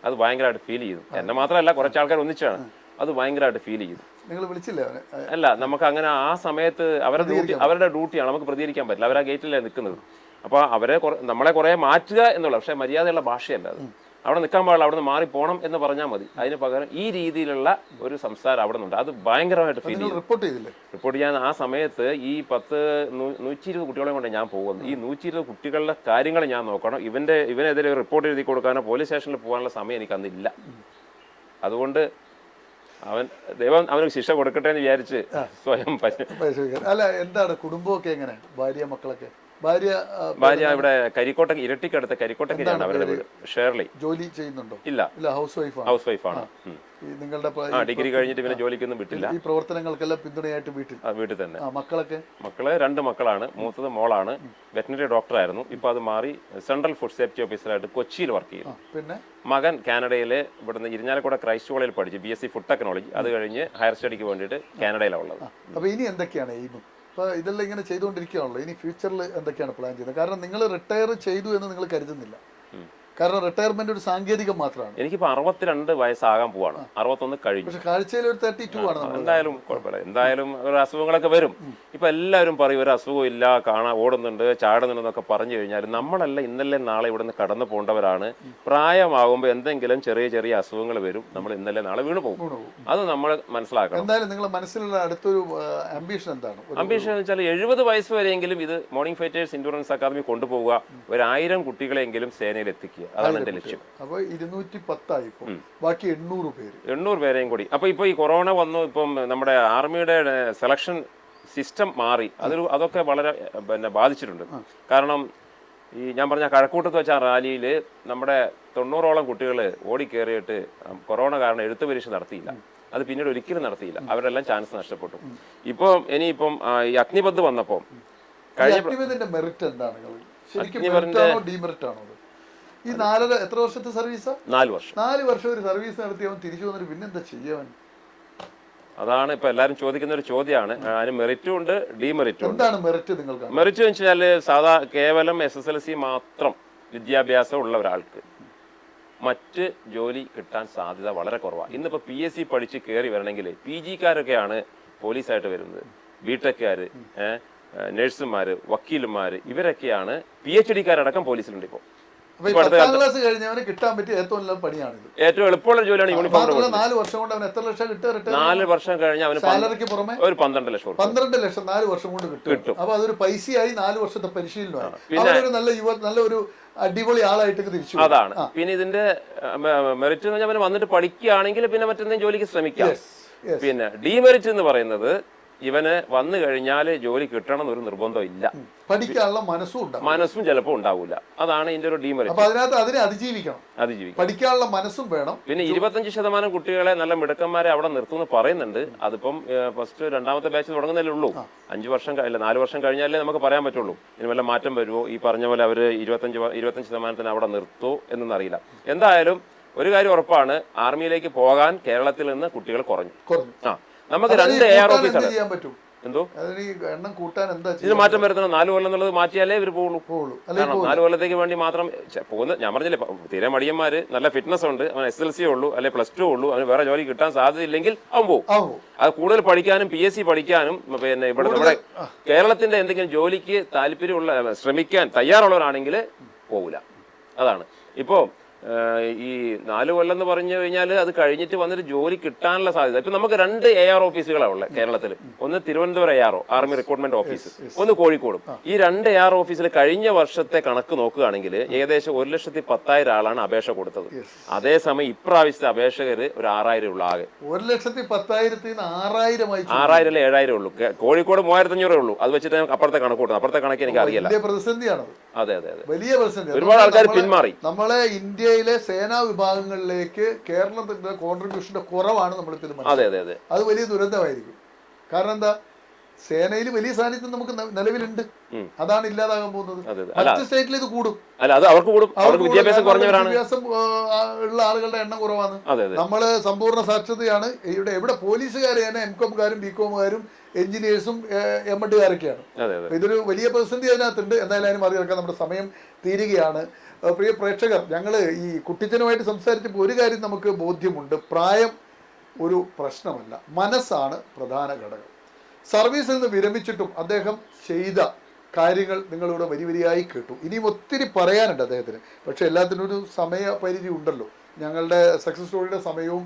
അത് ഭയങ്കരമായിട്ട് ഫീൽ ചെയ്തു. എന്നെ മാത്രമല്ല, കുറച്ച് ആൾക്കാർ ഒന്നിച്ചാണ്. അത് ഭയങ്കരമായിട്ട് ഫീൽ ചെയ്തു. നിങ്ങൾ വിളിച്ചില്ലേ? അല്ല, നമുക്ക് അങ്ങനെ ആ സമയത്ത് അവരുടെ ഡ്യൂട്ടിയാണ്, നമുക്ക് പ്രതികരിക്കാൻ പറ്റില്ല. അവർ ആ ഗേറ്റിലാണ് നിൽക്കുന്നത്. അപ്പോൾ നമ്മളെ കുറെ മാറ്റുക എന്നുള്ള, പക്ഷേ മര്യാദയുള്ള ഭാഷയല്ല അത്. അവിടെ നിൽക്കാൻ പാടില്ല, അവിടെ നിന്ന് മാറി പോകണം എന്ന് പറഞ്ഞാൽ മതി. അതിന് പകരം ഈ രീതിയിലുള്ള ഒരു സംസാരം അവിടെ നിന്നുണ്ട്. അത് ഭയങ്കരമായിട്ട് ഫീൽ ചെയ്തു. റിപ്പോർട്ട് ചെയ്യാൻ ആ സമയത്ത് ഈ 120 കുട്ടികളെ കൊണ്ട് ഞാൻ പോകുന്നു. ഈ 120 കുട്ടികളുടെ കാര്യങ്ങൾ ഞാൻ നോക്കണം. ഇവനെതിരെ റിപ്പോർട്ട് എഴുതി കൊടുക്കാനോ പോലീസ് സ്റ്റേഷനിൽ പോകാനുള്ള സമയം എനിക്ക് അന്നില്ല. അതുകൊണ്ട് ദൈവം അവന് ശിക്ഷ കൊടുക്കട്ടെ എന്ന് വിചാരിച്ച് സ്വയം. അല്ല, എന്താണ് കുടുംബമൊക്കെ എങ്ങനെ? ഭാര്യ മക്കളൊക്കെ? ഭാര്യ ഇവിടെ കരിക്കോട്ട, ഇരട്ടിക്കടുത്ത് കരിക്കോട്ടക്കിലാണ് അവരുടെ വീട്. ഷേർലി. ജോലി ചെയ്യുന്നുണ്ടോ? ഇല്ല, ഹൗസ് വൈഫാണ്. നിങ്ങളുടെ ഡിഗ്രി കഴിഞ്ഞിട്ട് പിന്നെ ജോലിക്കൊന്നും വിട്ടില്ല. ഈ പ്രവർത്തനങ്ങൾക്കെല്ലാം പിന്തുണയായിട്ട് വീട്ടിൽ തന്നെ. മക്കള് 2 മക്കളാണ്. മൂത്തത് മോളാണ്, വെറ്റിനറി ഡോക്ടർ ആയിരുന്നു. ഇപ്പൊ അത് മാറി സെൻട്രൽ ഫുഡ് സേഫ്റ്റി ഓഫീസറായിട്ട് കൊച്ചിയിൽ വർക്ക് ചെയ്യുന്നു. പിന്നെ മകൻ കാനഡയിലെ ഇവിടുന്ന് ഇരിഞ്ഞാലക്കുട ക്രൈസ്റ്റ് കോളേജിൽ പഠിച്ചു BSc ഫുഡ് ടെക്നോളജി. അത് കഴിഞ്ഞ് ഹയർ സ്റ്റഡിക്ക് വേണ്ടിയിട്ട് കാനഡയിലാണ് ഉള്ളത്. അപ്പൊ ഇനി എന്തൊക്കെയാണ് അപ്പോൾ ഇതെല്ലാം ഇങ്ങനെ ചെയ്തുകൊണ്ടിരിക്കുകയാണല്ലോ. ഇനി ഫ്യൂച്ചറിൽ എന്തൊക്കെയാണ് പ്ലാൻ ചെയ്യുന്നത്? കാരണം നിങ്ങൾ റിട്ടയർ ചെയ്തു എന്ന് നിങ്ങൾ കരുതുന്നില്ല. കാരണം റിട്ടയർമെന്റ് ഒരു സാങ്കേതികം മാത്രമാണ്. എനിക്കിപ്പോൾ 62 വയസ്സാകാൻ പോവാണ്. 61 കഴിഞ്ഞു. പക്ഷെ കാഴ്ചയിൽ ഒരു 32 ആണ്. എന്തായാലും കുഴപ്പമില്ല. എന്തായാലും ഒരു അസുഖങ്ങളൊക്കെ വരും. ഇപ്പൊ എല്ലാവരും പറയും ഒരു അസുഖം ഇല്ല, ഓടുന്നുണ്ട്, ചാടുന്നുണ്ടെന്നൊക്കെ പറഞ്ഞു കഴിഞ്ഞാൽ നമ്മളല്ല ഇന്നലെ നാളെ ഇവിടുന്ന് കടന്നു പോകേണ്ടവരാണ്. പ്രായമാകുമ്പോൾ എന്തെങ്കിലും ചെറിയ ചെറിയ അസുഖങ്ങൾ വരും, നമ്മൾ ഇന്നലെ നാളെ വീണ് പോകും. അത് നമ്മൾ മനസ്സിലാക്കണം. എന്തായാലും നിങ്ങളുടെ മനസ്സിലുള്ള അടുത്തൊരു ആംബിഷൻ എന്താണ്? ആംബിഷൻ എന്ന് വെച്ചാൽ 70 വയസ്സ് വരെയെങ്കിലും ഇത് മോർണിംഗ് ഫൈറ്റേഴ്സ് ഇൻഷുറൻസ് അക്കാദമി കൊണ്ടുപോവുക, 1000 കുട്ടികളെങ്കിലും സേനയിൽ എത്തിക്കുക. അതാണ് എന്റെ ലക്ഷ്യം. അപ്പോൾ 210 ബാക്കി 800 പേരെയും കൂടി. അപ്പൊ ഇപ്പൊ ഈ കൊറോണ വന്നു, ഇപ്പം നമ്മുടെ ആർമിയുടെ സെലക്ഷൻ സിസ്റ്റം മാറി. അതൊക്കെ വളരെ ബാധിച്ചിട്ടുണ്ട്. കാരണം ഈ ഞാൻ പറഞ്ഞ കഴക്കൂട്ടത്ത് വെച്ച റാലിയിൽ നമ്മുടെ 90ഓളം കുട്ടികൾ ഓടിക്കേറിയിട്ട് കൊറോണ കാരണം എഴുത്ത് പരീക്ഷ നടത്തിയില്ല. അത് പിന്നീട് ഒരിക്കലും നടത്തിയില്ല. അവരെല്ലാം ചാൻസ് നഷ്ടപ്പെട്ടു. ഇപ്പം ഈ അഗ്നിപഥ് വന്നപ്പോൾ മെറിറ്റ് എന്താണ്? ഈ എത്ര വർഷത്തെ സർവീസാ? 4 വർഷം. 4 വർഷം ഒരു സർവീസ് നടത്തി അവൻ തിരിച്ചു വന്നിട്ട് പിന്നെന്താ ചെയ്യാൻ? അതാണ് ഇപ്പൊ എല്ലാവരും ചോദിക്കുന്ന ഒരു ചോദ്യമാണ്. അതിന് മെറിറ്റും ഉണ്ട്, ഡീമെറിറ്റും ഉണ്ട്. എന്താണ് മെറിറ്റ് നിങ്ങൾക്ക്? മെറിറ്റ് എന്ന് വെച്ചാൽ സാധാ കേവലം SSLC മാത്രം വിദ്യാഭ്യാസം ഉള്ള ഒരാൾക്ക് മറ്റ് ജോലി കിട്ടാൻ സാധ്യത വളരെ കുറവാണ്. ഇന്നിപ്പോൾ PSC പഠിച്ച് കയറി വരണമെങ്കിൽ PGക്കാരൊക്കെയാണ് പോലീസായിട്ട് വരുന്നത്. ബിടെക്കാര്, നഴ്സുമാര്, വക്കീലുമാര്, ഇവരൊക്കെയാണ് PhDക്കാരടക്കം പോലീസിലുണ്ട്. ഇപ്പോൾ ഇപ്പൊ അടുത്ത 10ാം ക്ലാസ് കഴിഞ്ഞവന് കിട്ടാൻ പറ്റിയ ഏറ്റവും നല്ല പണിയാണിത്. ഏറ്റവും എളുപ്പമുള്ള ജോലിയാണ് യൂണിഫോം. 4 വർഷം കൊണ്ട് അവൻ എത്ര ലക്ഷം കിട്ടുക? 4 വർഷം കഴിഞ്ഞാൽ അവന് സാലറിക്ക് പുറമെ ഒരു 12 ലക്ഷം 12 ലക്ഷം 4 വർഷം കൊണ്ട് കിട്ടും. അപ്പൊ അതൊരു പൈസയായി 4 വർഷത്തെ പരിശീലനമായി. പിന്നെ അവനൊരു നല്ല ഒരു അടിപൊളി ആളായിട്ട് തിരിച്ചു. അതാണ്. പിന്നെ ഇതിന്റെ മെറിറ്റ് എന്ന് പറഞ്ഞാൽ വന്നിട്ട് പഠിക്കുകയാണെങ്കിൽ പിന്നെ മറ്റെന്തെങ്കിലും ജോലിക്ക് ശ്രമിക്കാം. പിന്നെ ഡീമെറിറ്റ് എന്ന് പറയുന്നത് ഇവന് വന്നു കഴിഞ്ഞാൽ ജോലി കിട്ടണം എന്നൊരു നിർബന്ധം ഇല്ല. പഠിക്കാനുള്ള മനസ്സും ചിലപ്പോൾ ഉണ്ടാവില്ല. അതാണ് ഇതിന്റെ ഒരു ഡീമെറിറ്റ്. അപ്പൊ അതിനകത്ത് അതിനെ അതിജീവിക്കണം. പഠിക്കാനുള്ള മനസ്സും വേണം. പിന്നെ 25% കുട്ടികളെ നല്ല മിടുക്കന്മാരെ അവിടെ നിർത്തുമെന്ന് പറയുന്നുണ്ട്. അതിപ്പം ഫസ്റ്റ് 2ാമത്തെ ബാച്ച് തുടങ്ങുന്നതല്ലേ ഉള്ളൂ. 5 വർഷം അല്ല 4 വർഷം കഴിഞ്ഞാലേ നമുക്ക് പറയാൻ പറ്റുള്ളൂ ഇനി വല്ല മാറ്റം വരുമോ. ഈ പറഞ്ഞ പോലെ അവര് 25% അവിടെ നിർത്തുമോ എന്നൊന്നും അറിയില്ല. എന്തായാലും ഒരു കാര്യം ഉറപ്പാണ്, ആർമിയിലേക്ക് പോകാൻ കേരളത്തിൽ നിന്ന് കുട്ടികൾ കുറഞ്ഞു. നമുക്ക് 2 AR ഓഫീസർ എന്തോ എണ്ണം കൂട്ടാൻ എന്താ ഇതിന് മാറ്റം വരുത്തണം. 4 കൊല്ലം എന്നുള്ളത് മാറ്റിയാലേ ഇവർ പോകുള്ളൂ. കാരണം 4 കൊല്ലത്തേക്ക് വേണ്ടി മാത്രം പോകുന്ന, ഞാൻ പറഞ്ഞില്ലേ തീരെ മടിയന്മാര്, നല്ല ഫിറ്റ്നസ് ഉണ്ട്, അവൻ SSLC ഉള്ളൂ അല്ലെ +2 ഉള്ളൂ, അവന് വേറെ ജോലി കിട്ടാൻ സാധ്യതയില്ലെങ്കിൽ അവൻ പോകും. അത് കൂടുതൽ പഠിക്കാനും PSC പഠിക്കാനും പിന്നെ ഇവിടെ നമ്മുടെ കേരളത്തിന്റെ എന്തെങ്കിലും ജോലിക്ക് താല്പര്യമുള്ള ശ്രമിക്കാൻ തയ്യാറുള്ളവരാണെങ്കിൽ പോകില്ല. അതാണ് ഇപ്പോ ഈ 4 കൊല്ലം എന്ന് പറഞ്ഞു കഴിഞ്ഞാൽ അത് കഴിഞ്ഞിട്ട് വന്നിട്ട് ജോലി കിട്ടാനുള്ള സാധ്യത. ഇപ്പൊ നമുക്ക് 2 AR ഓഫീസുകളാണ് ഉള്ളത് കേരളത്തിൽ. ഒന്ന് Thiruvananthapuram AR army recruitment office, ഒന്ന് കോഴിക്കോടും. ഈ 2 AR ഓഫീസിൽ കഴിഞ്ഞ വർഷത്തെ കണക്ക് നോക്കുകയാണെങ്കിൽ ഏകദേശം 1,10,000 ആളാണ് അപേക്ഷ കൊടുത്തത്. അതേസമയം ഇപ്രാവശ്യത്തെ അപേക്ഷകര് ഒരു 6,000 ഉള്ളൂ. ആകെ 1,10,000 6,000 7,000 ഉള്ളൂ. കോഴിക്കോട് 3,500 ഉള്ളൂ. അത് വെച്ചിട്ട് അപ്പുറത്തെ കണക്ക് കൊടുത്തു. അപ്പുറത്തെ കണക്ക് എനിക്ക് അറിയില്ല. അതെ അതെ അതെ, വലിയ പ്രതിസന്ധി. ഒരുപാട് ആൾക്കാർ പിന്മാറി. നമ്മളെ ഇന്ത്യയിലെ സേനാ വിഭാഗങ്ങളിലേക്ക് കേരളത്തിന്റെ കോൺട്രിബ്യൂഷന്റെ കുറവാണ് നമ്മളിപ്പോൾ. അതെ അതെ അതെ, അത് വലിയ ദുരന്തമായിരിക്കും. കാരണം എന്താ, സേനയിൽ വലിയ സാന്നിധ്യം നമുക്ക് നിലവിലുണ്ട്. അതാണ് ഇല്ലാതാകാൻ പോകുന്നത്. മറ്റ് സ്റ്റേറ്റിൽ ഇത് കൂടും. വിദ്യാഭ്യാസം ഉള്ള ആളുകളുടെ എണ്ണം കുറവാണ്. നമ്മള് സമ്പൂർണ്ണ സാക്ഷരതയാണ്. എവിടെ പോലീസുകാർ തന്നെ MCOMകാരും BCOMകാരും എഞ്ചിനീയേഴ്സും MEdകാരൊക്കെയാണ്. ഇതൊരു വലിയ പ്രതിസന്ധി അതിനകത്തുണ്ട്. എന്തായാലും അതിന് മറികടക്കാൻ നമ്മുടെ സമയം തീരുകയാണ്. പ്രിയ പ്രേക്ഷകർ, ഞങ്ങൾ ഈ കുട്ടിച്ചനുമായിട്ട് സംസാരിച്ചപ്പോൾ ഒരു കാര്യം നമുക്ക് ബോധ്യമുണ്ട്. പ്രായം ഒരു പ്രശ്നമല്ല, മനസ്സാണ് പ്രധാന ഘടകം. സർവീസിൽ നിന്ന് വിരമിച്ചിട്ടും അദ്ദേഹം ചെയ്ത കാര്യങ്ങൾ നിങ്ങളിവിടെ വരിയായി കേട്ടു. ഇനിയും ഒത്തിരി പറയാനുണ്ട് അദ്ദേഹത്തിന്. പക്ഷെ എല്ലാത്തിനും ഒരു സമയപരിധി ഉണ്ടല്ലോ. ഞങ്ങളുടെ സക്സസ് സ്റ്റോറിയുടെ സമയവും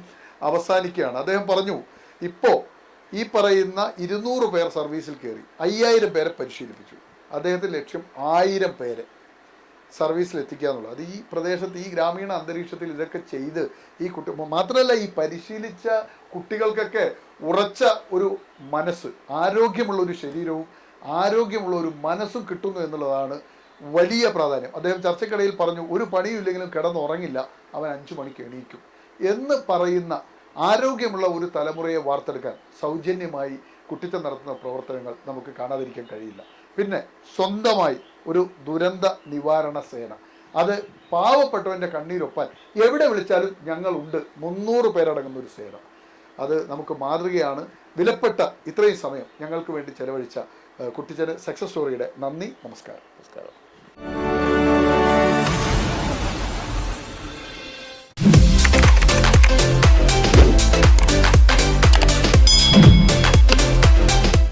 അവസാനിക്കുകയാണ്. അദ്ദേഹം പറഞ്ഞു, ഇപ്പോൾ ഈ പറയുന്ന 200 പേർ സർവീസിൽ കയറി 5,000 പേരെ പരിശീലിപ്പിച്ചു. അദ്ദേഹത്തിൻ്റെ ലക്ഷ്യം 1000 പേരെ സർവീസിൽ എത്തിക്കുക എന്നുള്ളത്. അത് ഈ പ്രദേശത്ത്, ഈ ഗ്രാമീണ അന്തരീക്ഷത്തിൽ ഇതൊക്കെ ചെയ്ത് ഈ മാത്രമല്ല ഈ പരിശീലിച്ച കുട്ടികൾക്കൊക്കെ ഉറച്ച ഒരു മനസ്സ്, ആരോഗ്യമുള്ള ഒരു ശരീരവും ആരോഗ്യമുള്ള ഒരു മനസ്സും കിട്ടുന്നു എന്നുള്ളതാണ് വലിയ പ്രാധാന്യം. അദ്ദേഹം ചർച്ചയ്ക്കിടയിൽ പറഞ്ഞു, ഒരു പണിയും ഇല്ലെങ്കിലും കിടന്നുറങ്ങില്ല, അവൻ 5 മണിക്ക് എണീക്കും എന്ന് പറയുന്ന ആരോഗ്യമുള്ള ഒരു തലമുറയെ വാർത്തെടുക്കാൻ സൗജന്യമായി കുട്ടിച്ചൻ നടത്തുന്ന പ്രവർത്തനങ്ങൾ നമുക്ക് കാണാതിരിക്കാൻ കഴിയില്ല. പിന്നെ സ്വന്തമായി ഒരു ദുരന്ത നിവാരണ സേന, അത് പാവപ്പെട്ടവൻ്റെ കണ്ണീരൊപ്പാൻ എവിടെ വിളിച്ചാലും ഞങ്ങളുണ്ട്. 300 പേരടങ്ങുന്ന ഒരു സേന. അത് നമുക്ക് മാതൃകയാണ്. വിലപ്പെട്ട ഇത്രയും സമയം ഞങ്ങൾക്ക് വേണ്ടി ചെലവഴിച്ച കുട്ടിച്ചന് സക്സസ് സ്റ്റോറിയുടെ നന്ദി. നമസ്കാരം.